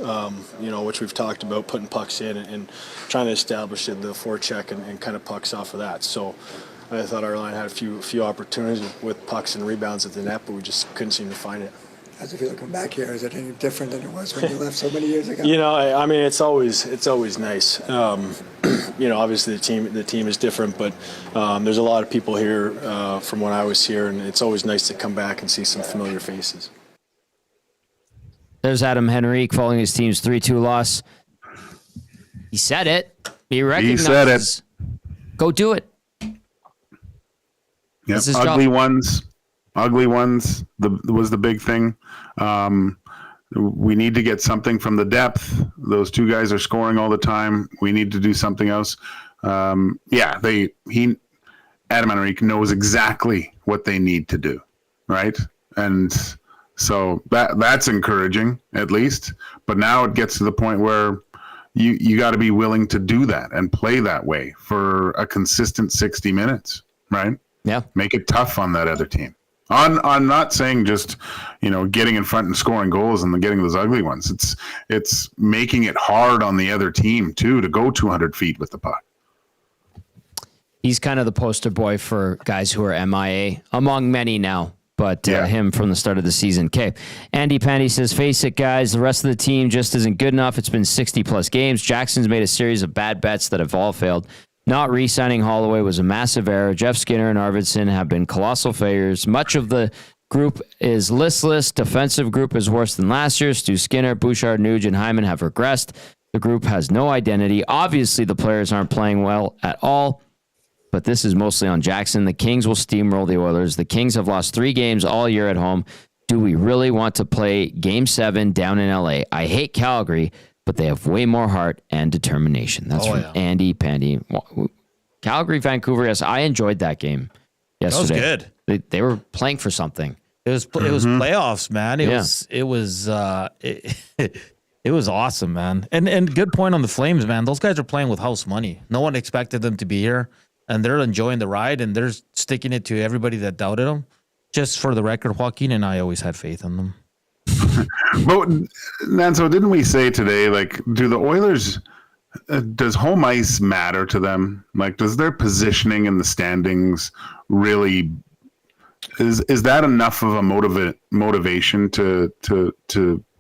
Which we've talked about, putting pucks in and trying to establish the forecheck and kind of pucks off of that. So I thought our line had a few opportunities with pucks and rebounds at the net, but we just couldn't seem to find it. How's it feel to come back here? Is it any different than it was when you left so many years ago? It's always nice. Obviously the team is different, but there's a lot of people here from when I was here, and it's always nice to come back and see some familiar faces. There's Adam Henrique following his team's 3-2 loss. He said it. He recognizes. He said it. Go do it. Yeah, ugly ones was the big thing. We need to get something from the depth. Those two guys are scoring all the time. We need to do something else. Adam Henrique knows exactly what they need to do, right? And so that's encouraging, at least. But now it gets to the point where you got to be willing to do that and play that way for a consistent 60 minutes, right? Yeah. Make it tough on that other team. I'm not saying just, getting in front and scoring goals and getting those ugly ones. It's making it hard on the other team too to go 200 feet with the puck. He's kind of the poster boy for guys who are MIA, among many now, but him from the start of the season. Okay. Andy Pandy says, face it, guys, the rest of the team just isn't good enough. It's been 60-plus games. Jackson's made a series of bad bets that have all failed. Not re-signing Holloway was a massive error. Jeff Skinner and Arvidsson have been colossal failures. Much of the group is listless. Defensive group is worse than last year. Stu Skinner, Bouchard, Nuge, and Hyman have regressed. The group has no identity. Obviously, the players aren't playing well at all, but this is mostly on Jackson. The Kings will steamroll the Oilers. The Kings have lost 3 games all year at home. Do we really want to play Game 7 down in LA? I hate Calgary, but they have way more heart and determination. That's from Andy Pandy. Calgary, Vancouver, yes, I enjoyed that game yesterday. That was good. They were playing for something. It was playoffs, man. It was awesome, man. And good point on the Flames, man. Those guys are playing with house money. No one expected them to be here, and they're enjoying the ride, and they're sticking it to everybody that doubted them. Just for the record, Joaquin and I always had faith in them. But Nanso, didn't we say today, like, do the Oilers, does home ice matter to them? Like, does their positioning in the standings really, is that enough of a motivation to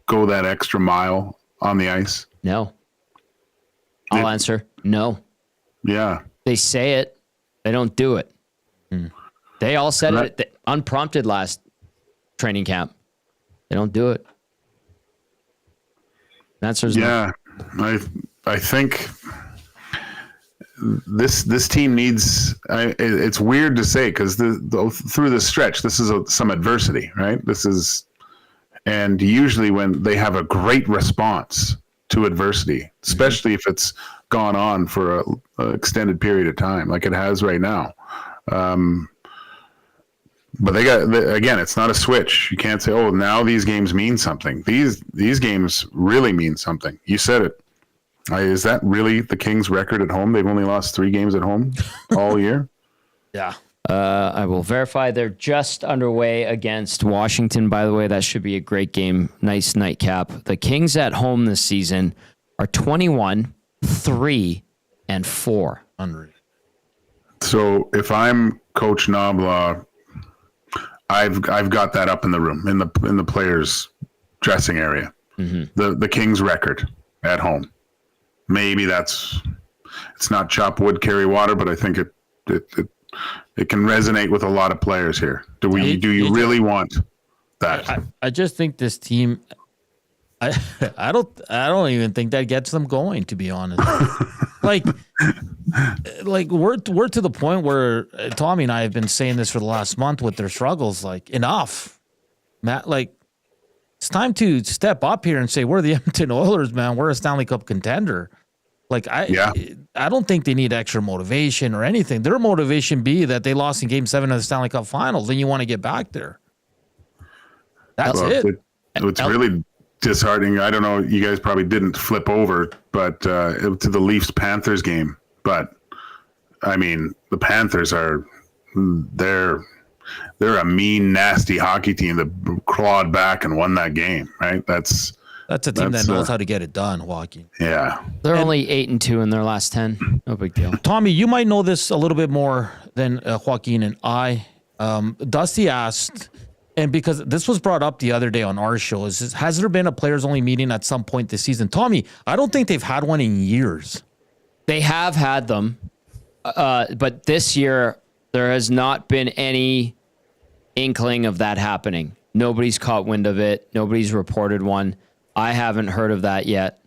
go that extra mile on the ice? No. I'll answer no. Yeah. They say it. They don't do it. They all said it unprompted last training camp. They don't do it. Answer's no. I think this team needs. It's weird to say because through the stretch, this is some adversity, right? And usually when they have a great response to adversity, especially if it's gone on for an extended period of time, like it has right now. But again, it's not a switch. You can't say, "Oh, now these games mean something." These games really mean something. You said it. Is that really the Kings' record at home? They've only lost 3 games at home all year. Yeah. I will verify they're just underway against Washington, by the way. That should be a great game. Nice nightcap. The Kings at home this season are 21, 3, and 4. So if I'm Coach Noblock, I've got that up in the room, in the players' dressing area. The Kings' record at home. Maybe it's not chop wood, carry water, but I think it can resonate with a lot of players here. Do you really want that? I just think this team. I don't even think that gets them going, to be honest. like we're to the point where Tommy and I have been saying this for the last month with their struggles. Like, enough, Matt. Like, it's time to step up here and say we're the Edmonton Oilers, man. We're a Stanley Cup contender. Like, I don't think they need extra motivation or anything. Their motivation be that they lost in Game 7 of the Stanley Cup Finals. Then you want to get back there. That's it. It's really disheartening. I don't know. You guys probably didn't flip over, but to the Leafs-Panthers game. But I mean, the Panthers they're a mean, nasty hockey team that clawed back and won that game. Right? That's a team that knows how to get it done, Joaquin. Yeah. They're only 8-2 in their last 10. No big deal. Tommy, you might know this a little bit more than Joaquin and I. Dusty asked, and because this was brought up the other day on our show, has there been a players-only meeting at some point this season? Tommy, I don't think they've had one in years. They have had them, but this year there has not been any inkling of that happening. Nobody's caught wind of it. Nobody's reported one. I haven't heard of that yet.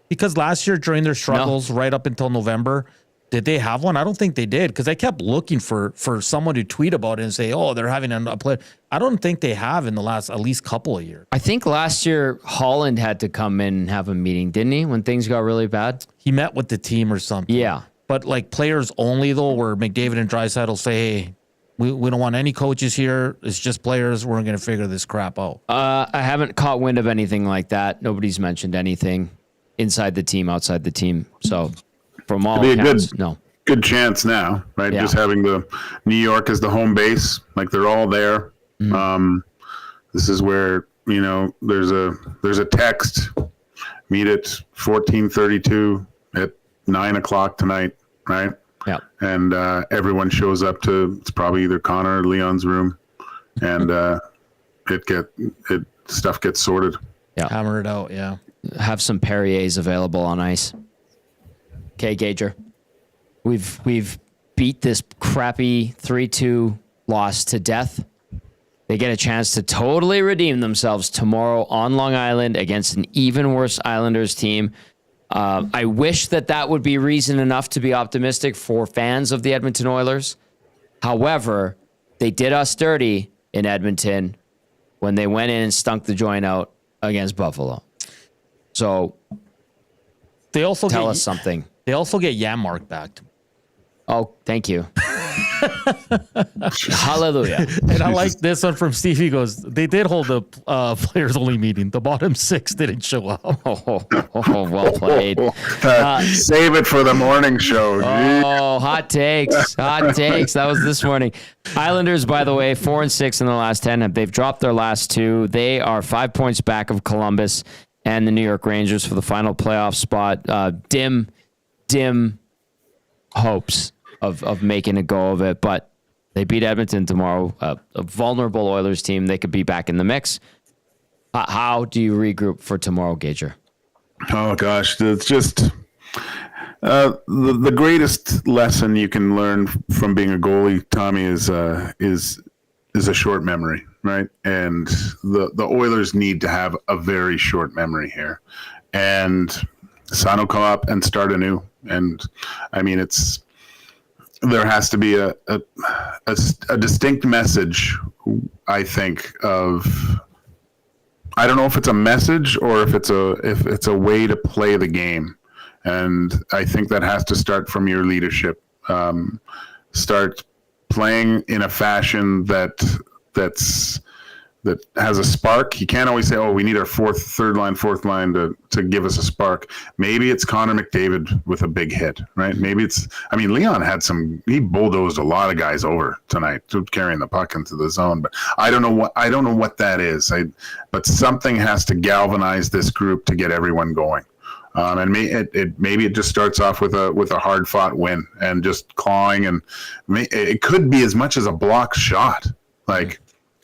Because last year during their struggles right up until November, did they have one? I don't think they did, because I kept looking for someone to tweet about it and say, oh, they're having a play. I don't think they have in the last at least couple of years. I think last year Holland had to come in and have a meeting, didn't he, when things got really bad? He met with the team or something. Yeah. But like players only, though, where McDavid and Draisaitl say, hey, we don't want any coaches here. It's just players. We're going to figure this crap out. I haven't caught wind of anything like that. Nobody's mentioned anything inside the team, outside the team. So from all accounts, no. Good chance now, right? Yeah. Just having the New York as the home base, like they're all there. Mm-hmm. This is where, there's a text, meet at 14:32 at 9:00 tonight, right? Yeah. And everyone shows up to, it's probably either Connor or Leon's room, and stuff gets sorted. Yeah. Hammer it out, yeah. Have some Perriers available on ice. Okay, Gager. We've beat this crappy 3-2 loss to death. They get a chance to totally redeem themselves tomorrow on Long Island against an even worse Islanders team. I wish that would be reason enough to be optimistic for fans of the Edmonton Oilers. However, they did us dirty in Edmonton when they went in and stunk the joint out against Buffalo. So They also tell us something. They also get Yamark back. Oh, thank you. Hallelujah. And I like this one from Steve. He goes, they did hold a players only meeting. The bottom 6 didn't show up. Oh, well played. Save it for the morning show. Oh, hot takes. Hot takes. That was this morning. Islanders, by the way, 4-6 in the last 10. They've dropped their last 2. They are 5 points back of Columbus and the New York Rangers for the final playoff spot. Dim hopes of making a go of it, but they beat Edmonton tomorrow. A vulnerable Oilers team. They could be back in the mix. How do you regroup for tomorrow, Gager? Oh gosh, it's just the greatest lesson you can learn from being a goalie, Tommy, is a short memory, right? And the Oilers need to have a very short memory here, and sun will come up and start anew. And I mean, there has to be a distinct message, I think, of, I don't know if it's a message or if it's a way to play the game. And I think that has to start from your leadership. Start playing in a fashion that has a spark. You can't always say, "Oh, we need our fourth line to give us a spark." Maybe it's Connor McDavid with a big hit, right? Maybe Leon he bulldozed a lot of guys over tonight, carrying the puck into the zone. But I don't know what that is. But something has to galvanize this group to get everyone going. And maybe it just starts off with a hard fought win and just clawing, and it could be as much as a block shot. Like,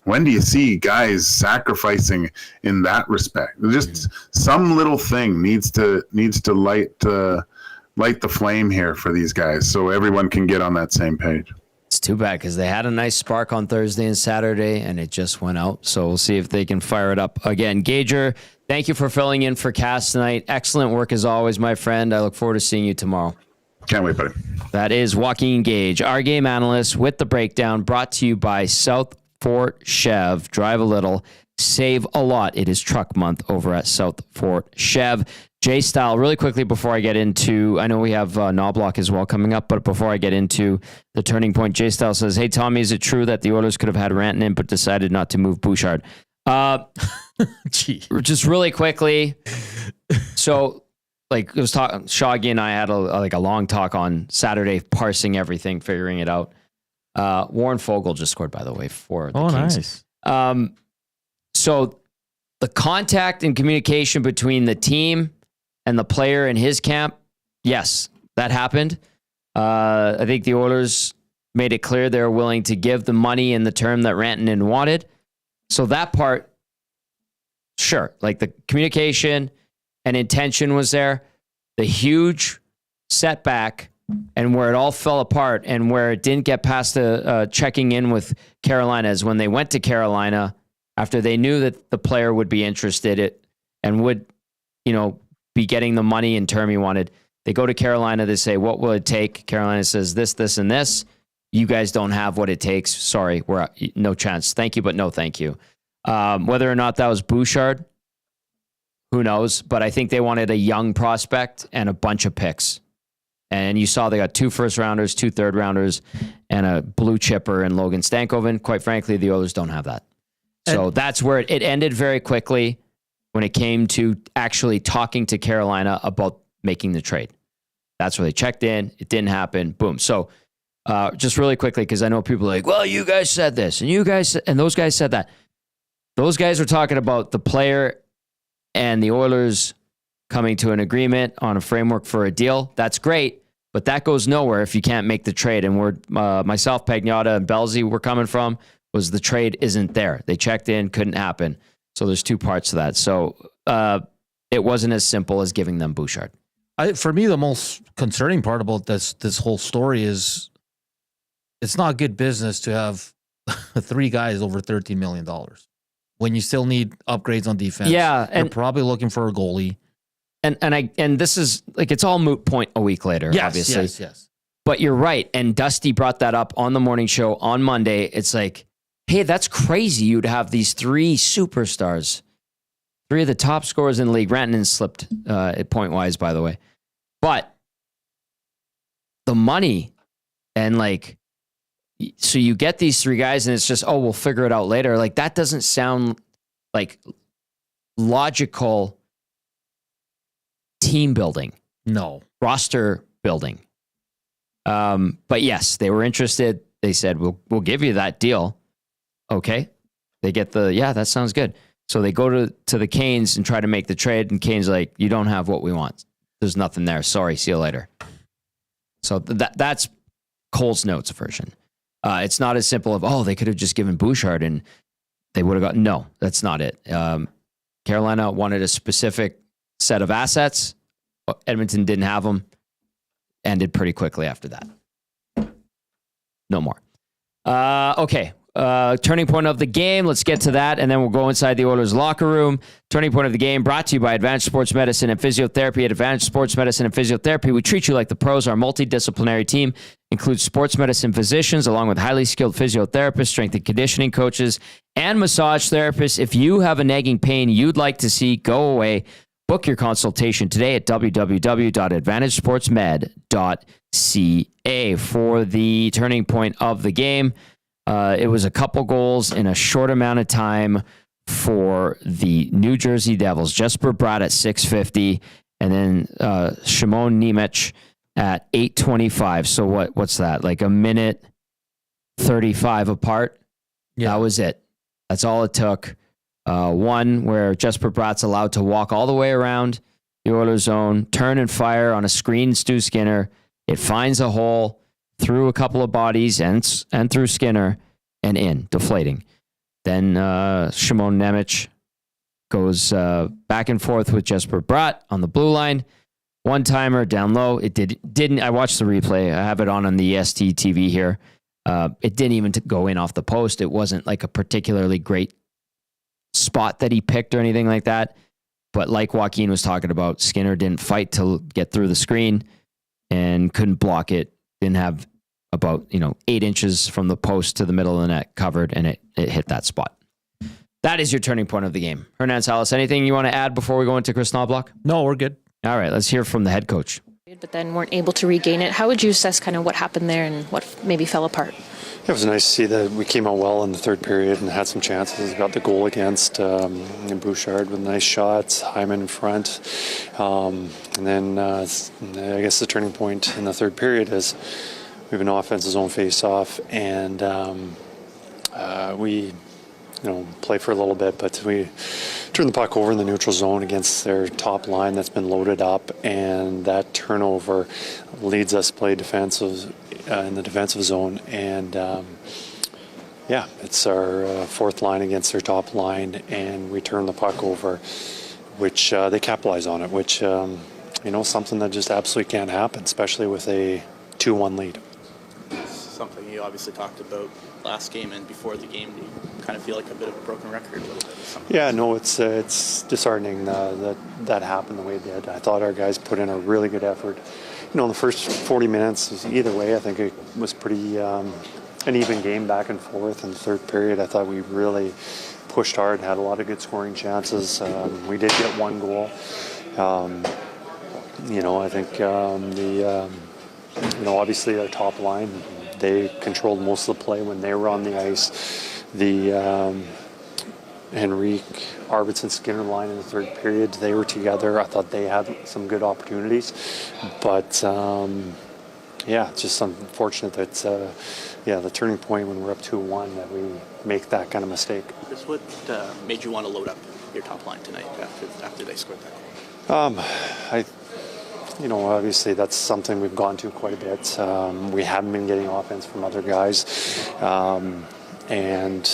when do you see guys sacrificing in that respect? Just some little thing needs to light the flame here for these guys, so everyone can get on that same page. It's too bad because they had a nice spark on Thursday and Saturday, and it just went out. So we'll see if they can fire it up again. Gager, thank you for filling in for Cass tonight. Excellent work as always, my friend. I look forward to seeing you tomorrow. Can't wait, buddy. That is Joaquin Gage, our game analyst, with the breakdown, brought to you by South Fort Chev. Drive a little, save a lot. It is truck month over at South Fort Chev. J Style, really quickly before I get into, I know we have Noblock as well coming up, but before I get into the turning point, J Style says, "Hey Tommy, is it true that the Oilers could have had Rantanen but decided not to move Bouchard?" Just really quickly. So, like, it was Shaggy and I had a long talk on Saturday, parsing everything, figuring it out. Warren Fogle just scored, by the way, for the Kings. Nice. So the contact and communication between the team and the player in his camp, yes, that happened. I think the Oilers made it clear they're willing to give the money in the term that Rantanen wanted. So that part, sure, like the communication and intention was there. The huge setback and where it all fell apart and where it didn't get past the checking in with Carolina is when they went to Carolina after they knew that the player would be interested and would, be getting the money and term he wanted. They go to Carolina, they say, "What will it take?" Carolina says, this, and this. You guys don't have what it takes. Sorry, we're no chance. Thank you, but no thank you. Whether or not that was Bouchard, who knows? But I think they wanted a young prospect and a bunch of picks. And you saw they got 2 first-rounders, 2 third-rounders, and a blue chipper in Logan Stankoven. Quite frankly, the Oilers don't have that. So that's where it ended very quickly when it came to actually talking to Carolina about making the trade. That's where they checked in. It didn't happen. Boom. So just really quickly, because I know people are like, "Well, you guys said this, and those guys said that." Those guys were talking about the player and the Oilers coming to an agreement on a framework for a deal. That's great, but that goes nowhere if you can't make the trade. And where myself, Pagnotta, and Belzy were coming from was the trade isn't there. They checked in, couldn't happen. So there's 2 parts to that. So it wasn't as simple as giving them Bouchard. For me, the most concerning part about this whole story is it's not good business to have 3 guys over $13 million. When you still need upgrades on defense. Yeah, you're probably looking for a goalie. And this is like, it's all moot point a week later, obviously. Yes. But you're right. And Dusty brought that up on the morning show on Monday. It's like, hey, that's crazy. You'd have these 3 superstars, 3 of the top scorers in the league. Rantanen slipped point-wise, by the way. But the money and like, so you get these 3 guys and it's just, oh, we'll figure it out later. Like, that doesn't sound like logical team building. No. Roster building. But yes, they were interested. They said, we'll give you that deal. Okay. They get that sounds good. So they go to the Canes and try to make the trade, and Canes like, you don't have what we want. There's nothing there. Sorry, see you later. So that's Cole's notes version. It's not as simple of, oh, they could have just given Bouchard and they would have got, no, that's not it. Carolina wanted a specific set of assets. Edmonton didn't have them. Ended pretty quickly after that. No more. Okay. Turning point of the game. Let's get to that, and then we'll go inside the Oilers locker room. Turning point of the game brought to you by Advanced Sports Medicine and Physiotherapy. At Advanced Sports Medicine and Physiotherapy, we treat you like the pros. Our multidisciplinary team includes sports medicine physicians, along with highly skilled physiotherapists, strength and conditioning coaches, and massage therapists. If you have a nagging pain you'd like to see go away, book your consultation today at www.advantagesportsmed.ca. For the turning point of the game, it was a couple goals in a short amount of time for the New Jersey Devils. Jesper Bratt at 6:50, and then Shimon Nemec at 8:25. So what's that? Like a minute 35 apart? Yeah. That was it. That's all it took. One where Jesper Bratt's allowed to walk all the way around the Oilers zone, turn and fire on a screen, Stu Skinner. It finds a hole through a couple of bodies and through Skinner and in, deflating. Then Shimon Nemec goes back and forth with Jesper Bratt on the blue line. One-timer down low. It didn't. I watched the replay. I have it on the EST TV here. It didn't even go in off the post. It wasn't like a particularly great spot that he picked or anything like that. But like Joaquin was talking about, Skinner didn't fight to get through the screen and couldn't block it. Didn't have about 8 inches from the post to the middle of the net covered, and it hit that spot. That is your turning point of the game. Hernan Salas, anything you want to add before we go into Chris Noblock? No, we're good. All right, let's hear from the head coach. But then weren't able to regain it. How would you assess kind of what happened there and what maybe fell apart? It was nice to see that we came out well in the third period and had some chances. Got the goal against Bouchard with nice shots, Hyman in front. And then I guess the turning point in the third period is we have an offensive zone face-off, and we play for a little bit, but we turn the puck over in the neutral zone against their top line that's been loaded up, and that turnover leads us to play defensive in the defensive zone, and it's our fourth line against their top line, and we turn the puck over, which they capitalize on it, which something that just absolutely can't happen, especially with a 2-1 lead. Something you obviously talked about last game and before the game. Do you kind of feel like a bit of a broken record a little bit? Yeah, no, it's disheartening that happened the way it did. I thought our guys put in a really good effort. In the first 40 minutes, either way, I think it was pretty an even game back and forth. In the third period, I thought we really pushed hard, had a lot of good scoring chances. We did get one goal. I think obviously our top line, they controlled most of the play when they were on the ice. The Henrique, Arvidsson, Skinner line in the third period, they were together. I thought they had some good opportunities. But, just unfortunate that, the turning point when we're up 2-1, that we make that kind of mistake. What made you want to load up your top line tonight after they scored that goal? Obviously that's something we've gone to quite a bit. We haven't been getting offense from other guys. And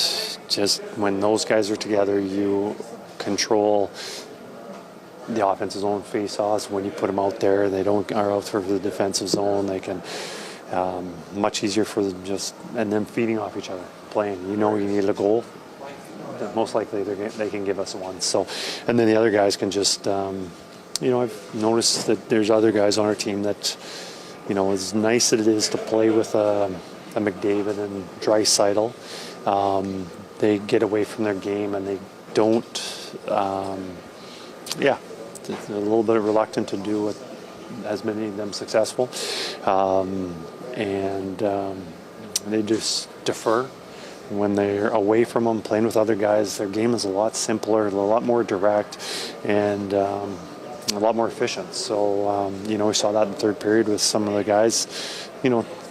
just when those guys are together, you control the offensive zone face-offs. When you put them out there, they are out for the defensive zone. They can Much easier for them and then feeding off each other, playing. You need a goal. Most likely they can give us one. So, and then the other guys can just, I've noticed that there's other guys on our team that, as nice as it is to play with a McDavid and Draisaitl, they get away from their game and they don't, they're a little bit reluctant to do it, as many of them successful, and they just defer. When they're away from them, playing with other guys, their game is a lot simpler, a lot more direct, and a lot more efficient. So, we saw that in the third period with some of the guys,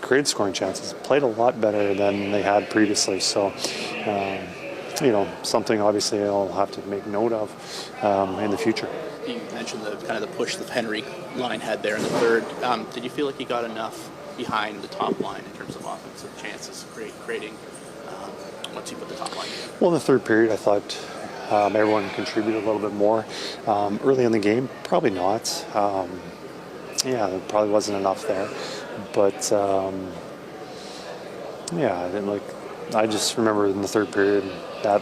created scoring chances, played a lot better than they had previously. So, something obviously I'll have to make note of in the future. You mentioned the push the Henrique line had there in the third. Did you feel like you got enough behind the top line in terms of offensive chances creating once you put the top line in? Well, in the third period, I thought everyone contributed a little bit more. Early in the game, probably not. There probably wasn't enough there. But, I just remember in the third period that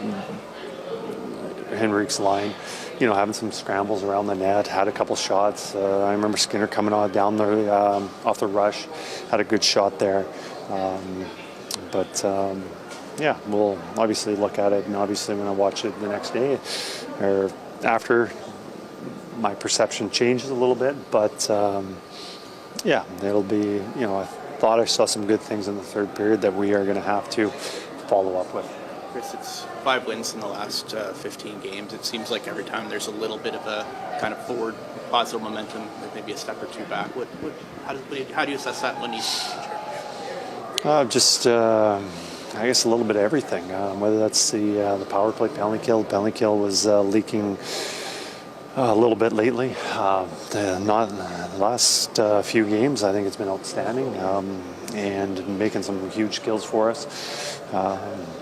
Henrique's line, having some scrambles around the net, had a couple shots. I remember Skinner coming on down there off the rush, had a good shot there. We'll obviously look at it, and obviously when I watch it the next day or after, my perception changes a little bit. But it'll be, I thought I saw some good things in the third period that we are going to have to follow up with. Chris, it's 5 wins in the last 15 games. It seems like every time there's a little bit of a kind of forward positive momentum, maybe a step or two back. How do you assess that when you I guess a little bit of everything. Whether that's the power play penalty kill was leaking a little bit lately. Not the last few games, I think it's been outstanding and making some huge kills for us.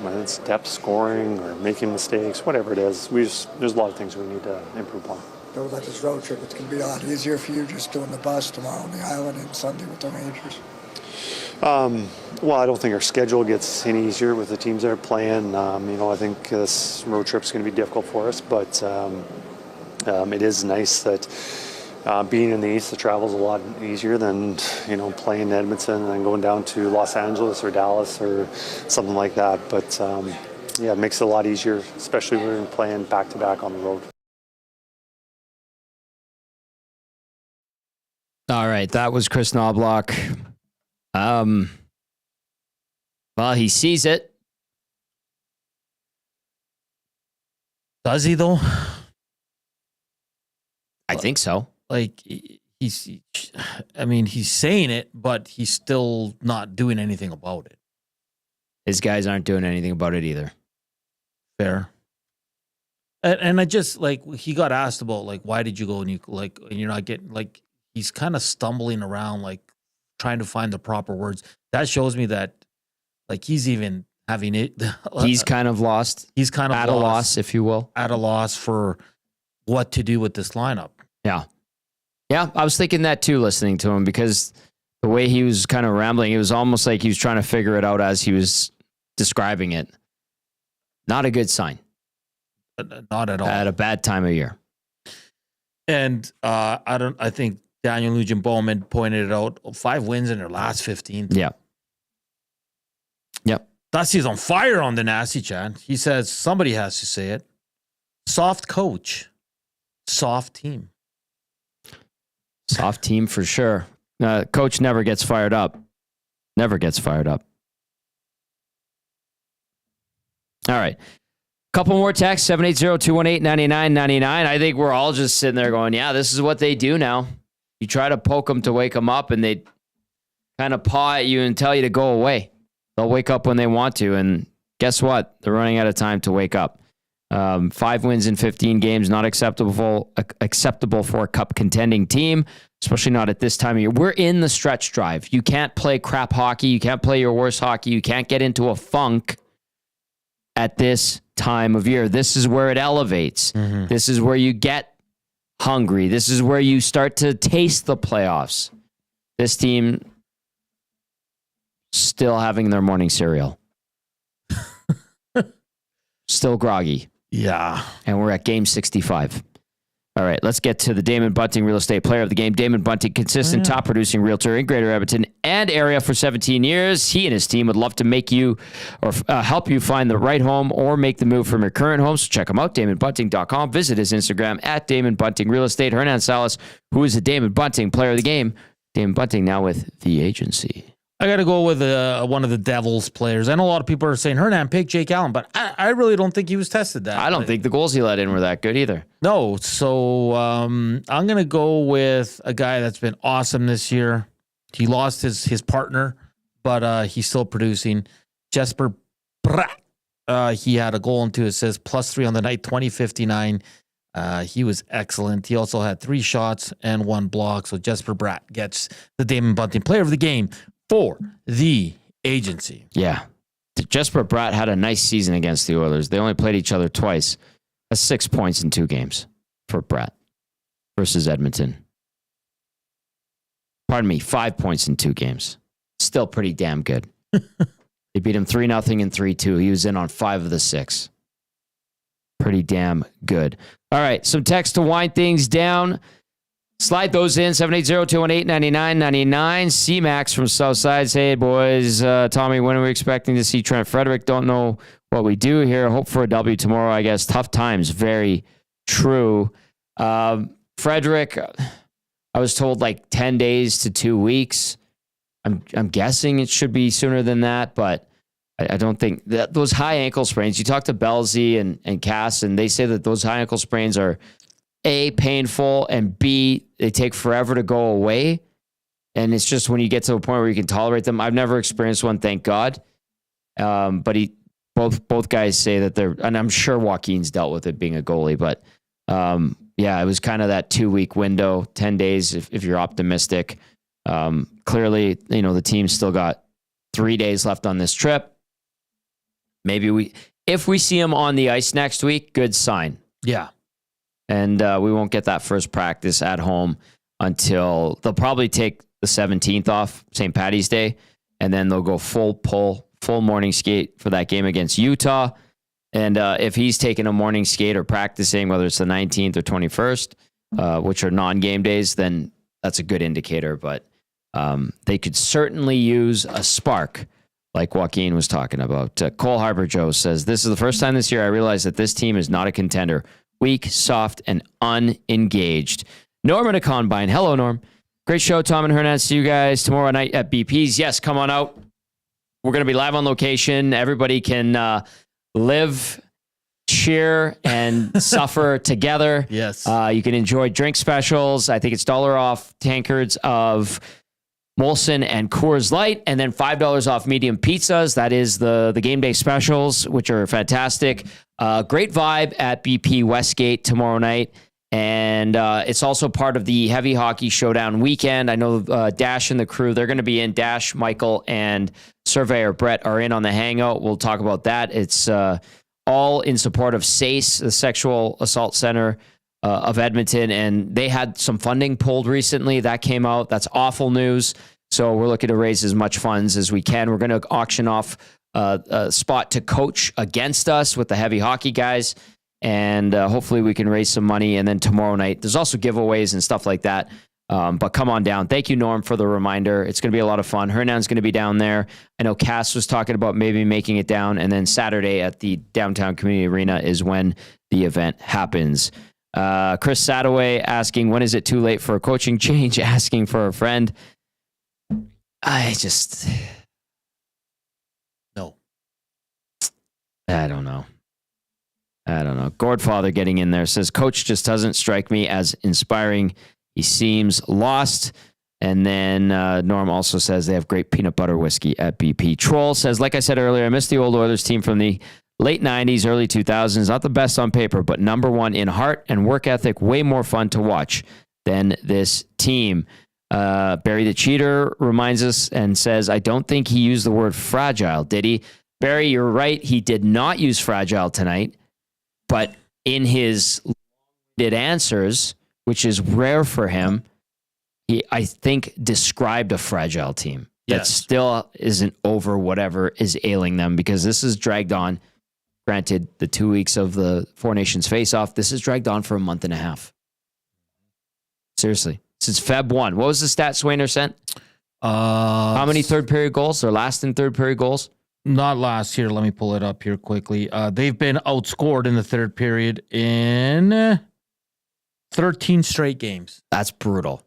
Whether it's depth scoring or making mistakes, whatever it is, there's a lot of things we need to improve on. Though like this road trip, it's going to be a lot easier for you just doing the bus tomorrow on the island and Sunday with the Rangers. I don't think our schedule gets any easier with the teams that are playing. I think this road trip's going to be difficult for us, but it is nice that being in the East, the travel's a lot easier than playing in Edmonton and going down to Los Angeles or Dallas or something like that. But it makes it a lot easier, especially when we're playing back-to-back on the road. All right, that was Chris Noblock. He sees it. Does he though? I think so. He's saying it, but he's still not doing anything about it. His guys aren't doing anything about it either. Fair. And I just he got asked about why did you go and you're not getting he's kind of stumbling around trying to find the proper words. That shows me that he's even having it. He's kind of lost. He's kind of at a loss, if you will. At a loss for what to do with this lineup. Yeah. Yeah, I was thinking that too, listening to him, because the way he was kind of rambling, it was almost like he was trying to figure it out as he was describing it. Not a good sign. Not at all. At a bad time of year. And I think Daniel Nugent-Bowman pointed it out. 5 wins in their last 15. Yeah. Yep. Dusty's on fire on the nasty chat. He says somebody has to say it. Soft coach. Soft team. Soft team for sure. Coach never gets fired up. Never gets fired up. All right. Couple more texts, 780-218-9999. I think we're all just sitting there going, yeah, this is what they do now. You try to poke them to wake them up, and they kind of paw at you and tell you to go away. They'll wake up when they want to, and guess what? They're running out of time to wake up. 5 wins in 15 games, not acceptable for a cup contending team, especially not at this time of year. We're in the stretch drive. You can't play crap hockey. You can't play your worst hockey. You can't get into a funk at this time of year. This is where it elevates. Mm-hmm. This is where you get hungry. This is where you start to taste the playoffs. This team still having their morning cereal. Still groggy. Yeah. And we're at game 65. All right, let's get to the Damon Bunting Real Estate Player of the Game. Damon Bunting, consistent top producing realtor in Greater Edmonton and area for 17 years. He and his team would love to make you or help you find the right home or make the move from your current home. So check him out, DamonBunting.com. Visit his Instagram at Damon Bunting Real Estate. Hernan Salas, who is the Damon Bunting Player of the Game. Damon Bunting now with the agency. I got to go with one of the Devils players. I know a lot of people are saying, Hernan, pick Jake Allen, but I really don't think he was tested that. I don't think the goals he let in were that good either. No, so I'm going to go with a guy that's been awesome this year. He lost his partner, but he's still producing. Jesper Bratt. He had a goal and 2 assists, +3 on the night, 20-59. He was excellent. He also had 3 shots and 1 block. So Jesper Bratt gets the Damon Bunting Player of the Game for the agency. Yeah. Jesper Bratt had a nice season against the Oilers. They only played each other twice. That's 6 points in 2 games for Bratt versus Edmonton. Pardon me, 5 points in 2 games. Still pretty damn good. They beat him 3-0 and 3-2. He was in on 5 of the 6. Pretty damn good. All right, some text to wind things down. Slide those in, 780-218-9999. C-Max from Southside. Say, hey, boys, Tommy, when are we expecting to see Trent Frederick? Don't know what we do here. Hope for a W tomorrow, I guess. Tough times. Very true. Frederick, I was told like 10 days to 2 weeks. I'm guessing it should be sooner than that, but I don't think that those high ankle sprains, you talk to Belzy and Cass, and they say that those high ankle sprains are A, painful, and B, they take forever to go away. And it's just when you get to a point where you can tolerate them. I've never experienced one, thank God. But both guys say that they're, and I'm sure Joaquin's dealt with it being a goalie, but yeah, it was kind of that 2-week window, 10 days if you're optimistic. Clearly, the team's still got 3 days left on this trip. Maybe if we see him on the ice next week, good sign. Yeah. And we won't get that first practice at home until they'll probably take the 17th off, St. Paddy's Day, and then they'll go full morning skate for that game against Utah. And if he's taking a morning skate or practicing, whether it's the 19th or 21st, which are non-game days, then that's a good indicator. But they could certainly use a spark, like Joaquin was talking about. Cole Harbor Joe says, this is the first time this year I realized that this team is not a contender. Weak, soft, and unengaged. Norm at a Combine. Hello, Norm. Great show, Tom and Hernan. See you guys tomorrow night at BP's. Yes, come on out. We're going to be live on location. Everybody can live, cheer, and suffer together. Yes. You can enjoy drink specials. I think it's $1 off tankards of Molson and Coors Light, and then $5 off medium pizzas. That is the game day specials, which are fantastic. Great vibe at BP Westgate tomorrow night. And it's also part of the Heavy Hockey Showdown weekend. I know Dash and the crew, they're going to be in. Dash, Michael, and Surveyor Brett are in on the hangout. We'll talk about that. It's all in support of SACE, the Sexual Assault Center of Edmonton. And they had some funding pulled recently. That came out. That's awful news. So we're looking to raise as much funds as we can. We're going to auction off a spot to coach against us with the Heavy Hockey guys. And hopefully we can raise some money. And then tomorrow night, there's also giveaways and stuff like that. But come on down. Thank you, Norm, for the reminder. It's going to be a lot of fun. Hernan's going to be down there. I know Cass was talking about maybe making it down. And then Saturday at the Downtown Community Arena is when the event happens. Chris Sadaway asking, when is it too late for a coaching change? Asking for a friend. No. I don't know. Gordfather getting in there says, Coach just doesn't strike me as inspiring. He seems lost. And then Norm also says they have great peanut butter whiskey at BP. Troll says, like I said earlier, I miss the old Oilers team from the late 90s, early 2000s. Not the best on paper, but number one in heart and work ethic. Way more fun to watch than this team. Barry the Cheater reminds us and says, I don't think he used the word fragile, did he? Barry, you're right. He did not use fragile tonight. But in his answers, which is rare for him, he, I think, described a fragile team. that still isn't over whatever is ailing them, because this is dragged on. Granted, the 2 weeks of the Four Nations face-off, this has dragged on for a month and a half. Seriously. Since Feb 1. What was the stat Swainer sent? How many third period goals or last in third period goals? Not last year. Let me pull it up here quickly. They've been outscored in the third period in 13 straight games. That's brutal.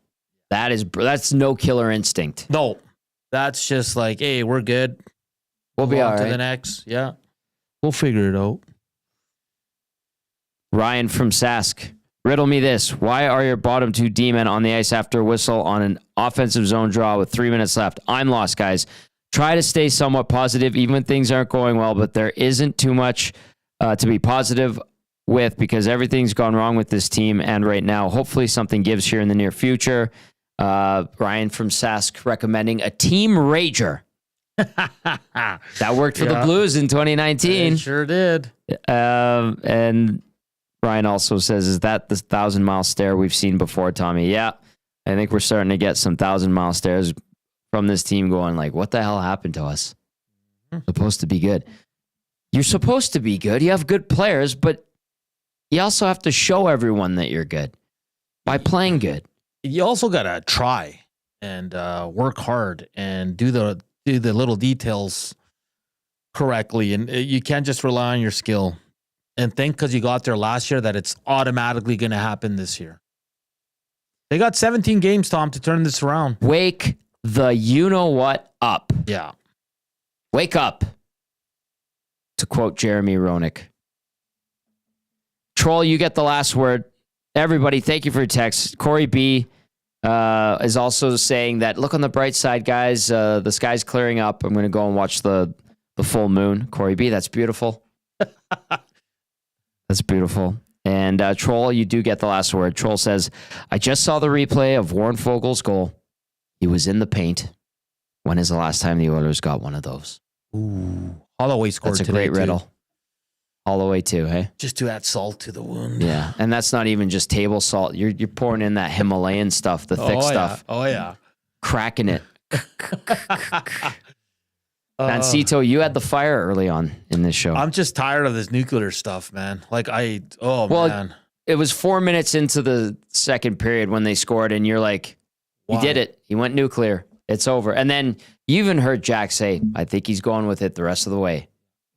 That's no killer instinct. No, that's just like, hey, we're good. We'll be Go all on to right. the next. Yeah. We'll figure it out. Ryan from Sask. Riddle me this. Why are your bottom two D-men on the ice after a whistle on an offensive zone draw with 3 minutes left? I'm lost, guys. Try to stay somewhat positive even when things aren't going well, but there isn't too much to be positive with because everything's gone wrong with this team. And right now, hopefully something gives here in the near future. Ryan from Sask recommending a team rager. That worked for the Blues in 2019. It sure did. And Ryan also says, is that the 1,000-mile stare we've seen before, Tommy? Yeah, I think we're starting to get some 1,000-mile stares from this team going like, what the hell happened to us? Supposed to be good. You're supposed to be good. You have good players, but you also have to show everyone that you're good by playing good. You also got to try and work hard and do the little details correctly. And you can't just rely on your skill and think because you got there last year that it's automatically going to happen this year. They got 17 games, Tom, to turn this around. Wake the you-know-what up. Yeah. Wake up, to quote Jeremy Roenick. Troll, you get the last word. Everybody, thank you for your text. Corey B. is also saying that, look on the bright side, guys. The sky's clearing up. I'm going to go and watch the full moon. Corey B., that's beautiful. That's beautiful. And Troll, you do get the last word. Troll says, I just saw the replay of Warren Fogel's goal. He was in the paint. When is the last time the Oilers got one of those? Ooh. Holloway scored That's a today, great riddle. too. Holloway too, hey? Just to add salt to the wound. Yeah, and that's not even just table salt. You're pouring in that Himalayan stuff, the thick stuff. Oh, yeah. Cracking it. Mancito, you had the fire early on in this show. I'm just tired of this nuclear stuff, man. Like, man. It was 4 minutes into the second period when they scored, and you're like, he did it. He went nuclear. It's over. And then you even heard Jack say, I think he's going with it the rest of the way.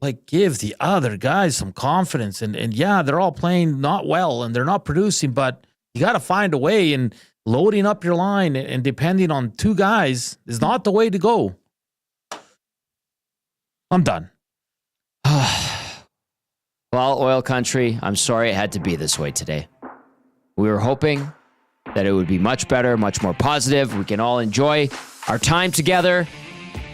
Like, give the other guys some confidence. And yeah, they're all playing not well, and they're not producing, but you got to find a way, and loading up your line and depending on two guys is not the way to go. I'm done. Well, oil country, I'm sorry it had to be this way today. We were hoping that it would be much better, much more positive. We can all enjoy our time together.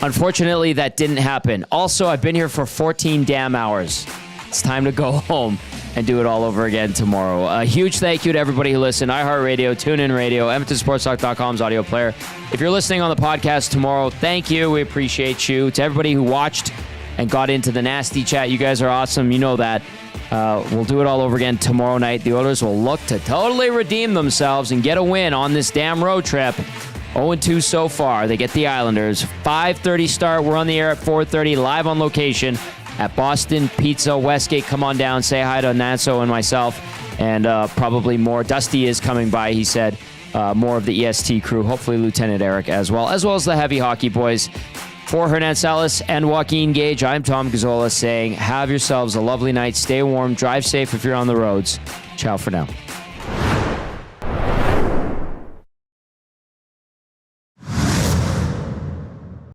Unfortunately, that didn't happen. Also, I've been here for 14 damn hours. It's time to go home and do it all over again tomorrow. A huge thank you to everybody who listened. iHeartRadio, TuneIn Radio, EdmontonSportsTalk.com's audio player. If you're listening on the podcast tomorrow, thank you. We appreciate you. To everybody who watched and got into the nasty chat, you guys are awesome. You know that. We'll do it all over again tomorrow night. The Oilers will look to totally redeem themselves and get a win on this damn road trip. 0-2 so far. They get the Islanders. 5:30 start. We're on the air at 4:30, live on location at Boston Pizza Westgate. Come on down. Say hi to Nanso and myself, and probably more. Dusty is coming by, he said. More of the EST crew. Hopefully Lieutenant Eric as well as the heavy hockey boys. For Hernan Salas and Joaquin Gage, I'm Tom Gazzola saying have yourselves a lovely night. Stay warm. Drive safe if you're on the roads. Ciao for now.